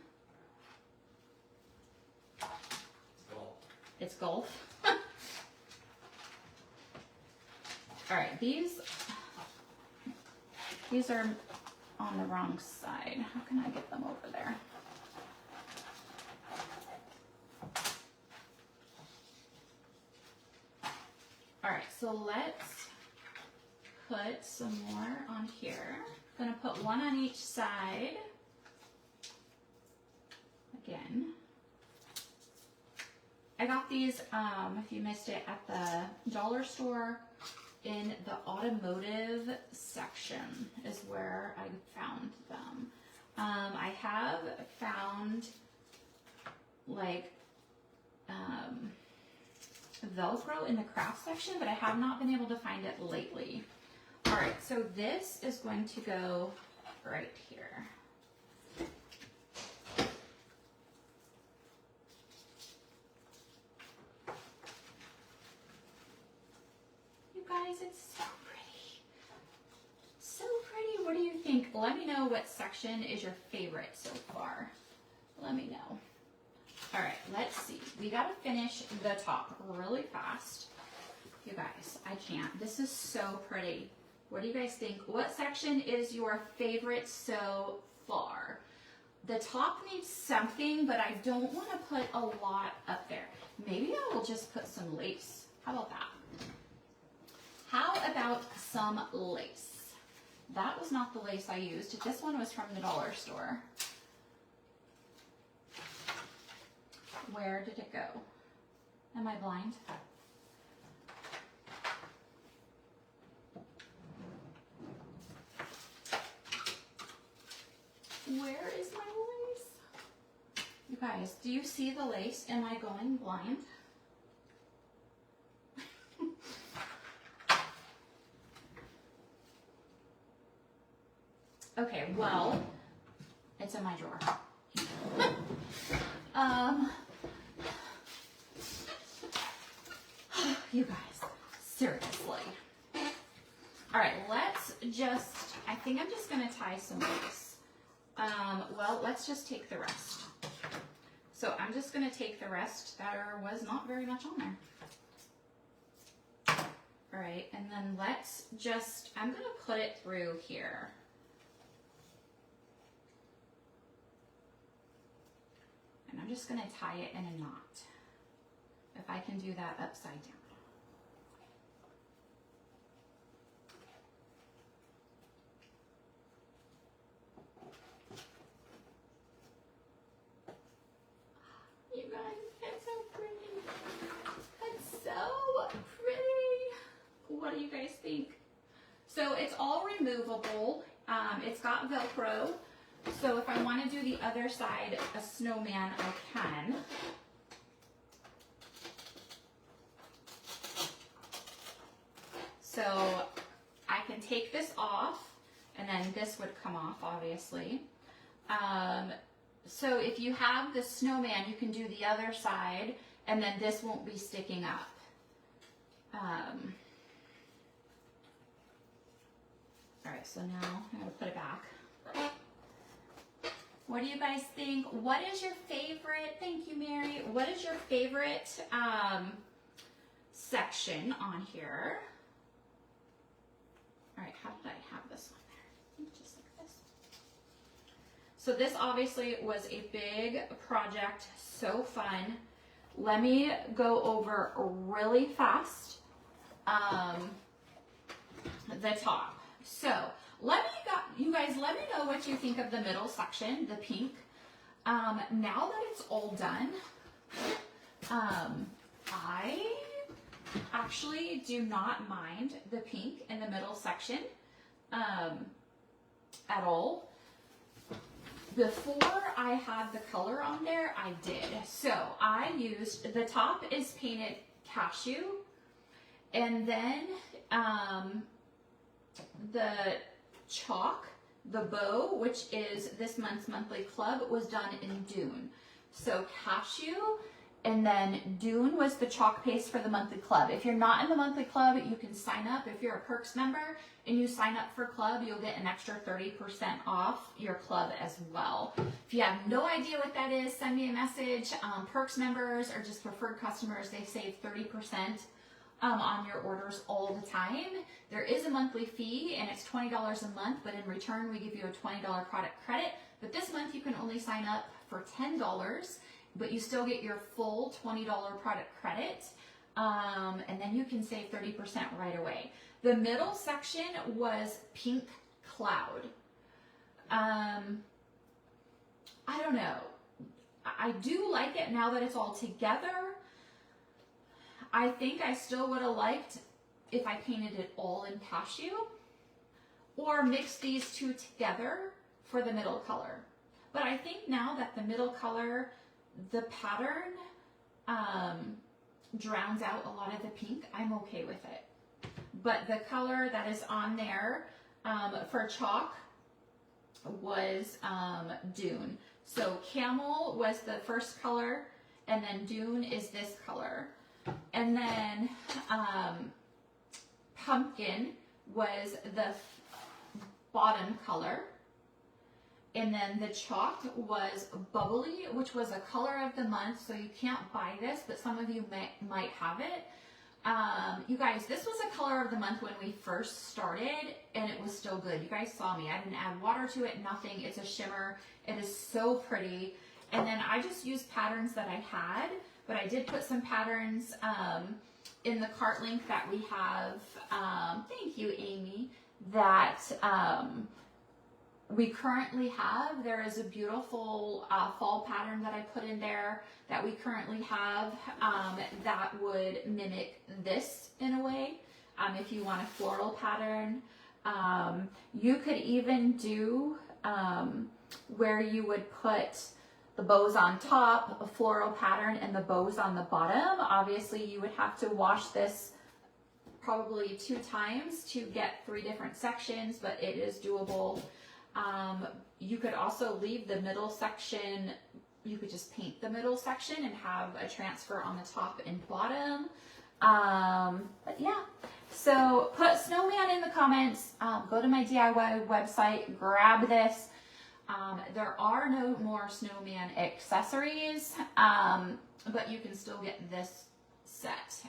Golf. It's golf. All right, these are on the wrong side. How can I get them over there? All right, so let's put some more on here. I'm gonna put one on each side. Again. I got these, if you missed it, at the dollar store in the automotive section is where I found them. I have found like Velcro in the craft section, but I have not been able to find it lately. All right, so this is going to go right here. You guys, it's so pretty. let me know what section is your favorite so far. Let me know. All right, let's see. We gotta finish the top really fast. You guys, I can't. This is so pretty. What do you guys think? What section is your favorite so far? The top needs something, but I don't want to put a lot up there. Maybe I will just put some lace. How about that? How about some lace? That was not the lace I used. This one was from the dollar store. Where did it go? Am I blind? Where is my lace? You guys, do you see the lace? Am I going blind? Okay, well, it's in my drawer. You guys, seriously. All right, let's just, I think I'm just gonna tie some lace. Well, let's just take the rest. So I'm just gonna take the rest. There was not very much on there. All right, and then let's just, I'm gonna put it through here. And I'm just gonna tie it in a knot. If I can do that upside down. You guys, it's so pretty. It's so pretty. What do you guys think? So it's all removable. It's got Velcro. So if I want to do the other side, a snowman, I can. So I can take this off, and then this would come off, obviously. So if you have the snowman, you can do the other side, and then this won't be sticking up. All right, so now I'm gonna put it back. What do you guys think? What is your favorite, thank you, Mary. What is your favorite section on here? All right, how did I have this on there? Just like this. So this obviously was a big project, so fun. Let me go over really fast the top. So you guys, let me know what you think of the middle section, the pink. Now that it's all done, I actually do not mind the pink in the middle section at all. Before I had the color on there, I did. So I used, the top is painted cashew, and then the chalk, the bow, which is this month's monthly club, was done in Dune. So cashew, and then Dune was the chalk paste for the monthly club. If you're not in the monthly club, you can sign up. If you're a Perks member and you sign up for club, you'll get an extra 30% off your club as well. If you have no idea what that is, send me a message. Perks members or just preferred customers, they save 30% on your orders all the time. There is a monthly fee, and it's $20 a month, but in return, we give you a $20 product credit. But this month, you can only sign up for $10, but you still get your full $20 product credit, and then you can save 30% right away. The middle section was pink cloud. I don't know. I do like it now that it's all together. I think I still would have liked if I painted it all in cashew or mix these two together for the middle color. But I think now that the middle color, the pattern drowns out a lot of the pink, I'm okay with it. But the color that is on there for chalk was Dune. So camel was the first color, and then Dune is this color. And then pumpkin was the bottom color. And then the chalk was bubbly, which was a color of the month, so you can't buy this, but some of you might have it. You guys, this was a color of the month when we first started, and it was still good. You guys saw me. I didn't add water to it, nothing. It's a shimmer. It is so pretty. And then I just used patterns that I had, but I did put some patterns in the cart link that we have. Thank you, Amy. That we currently have. There is a beautiful fall pattern that I put in there that we currently have that would mimic this in a way. If you want a floral pattern, you could even do where you would put the bows on top, a floral pattern, and the bows on the bottom. Obviously, you would have to wash this probably 2 times to get 3 different sections, but it is doable. You could also leave the middle section. You could just paint the middle section and have a transfer on the top and bottom. But yeah, so put snowman in the comments. Go to my DIY website, grab this. There are no more snowman accessories, but you can still get this set.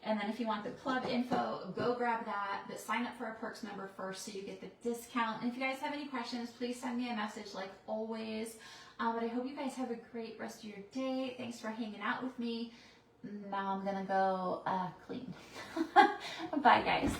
And then if you want the club info, go grab that, but sign up for a Perks member first so you get the discount. And if you guys have any questions, please send me a message like always. But I hope you guys have a great rest of your day. Thanks for hanging out with me. Now I'm gonna go clean. Bye guys.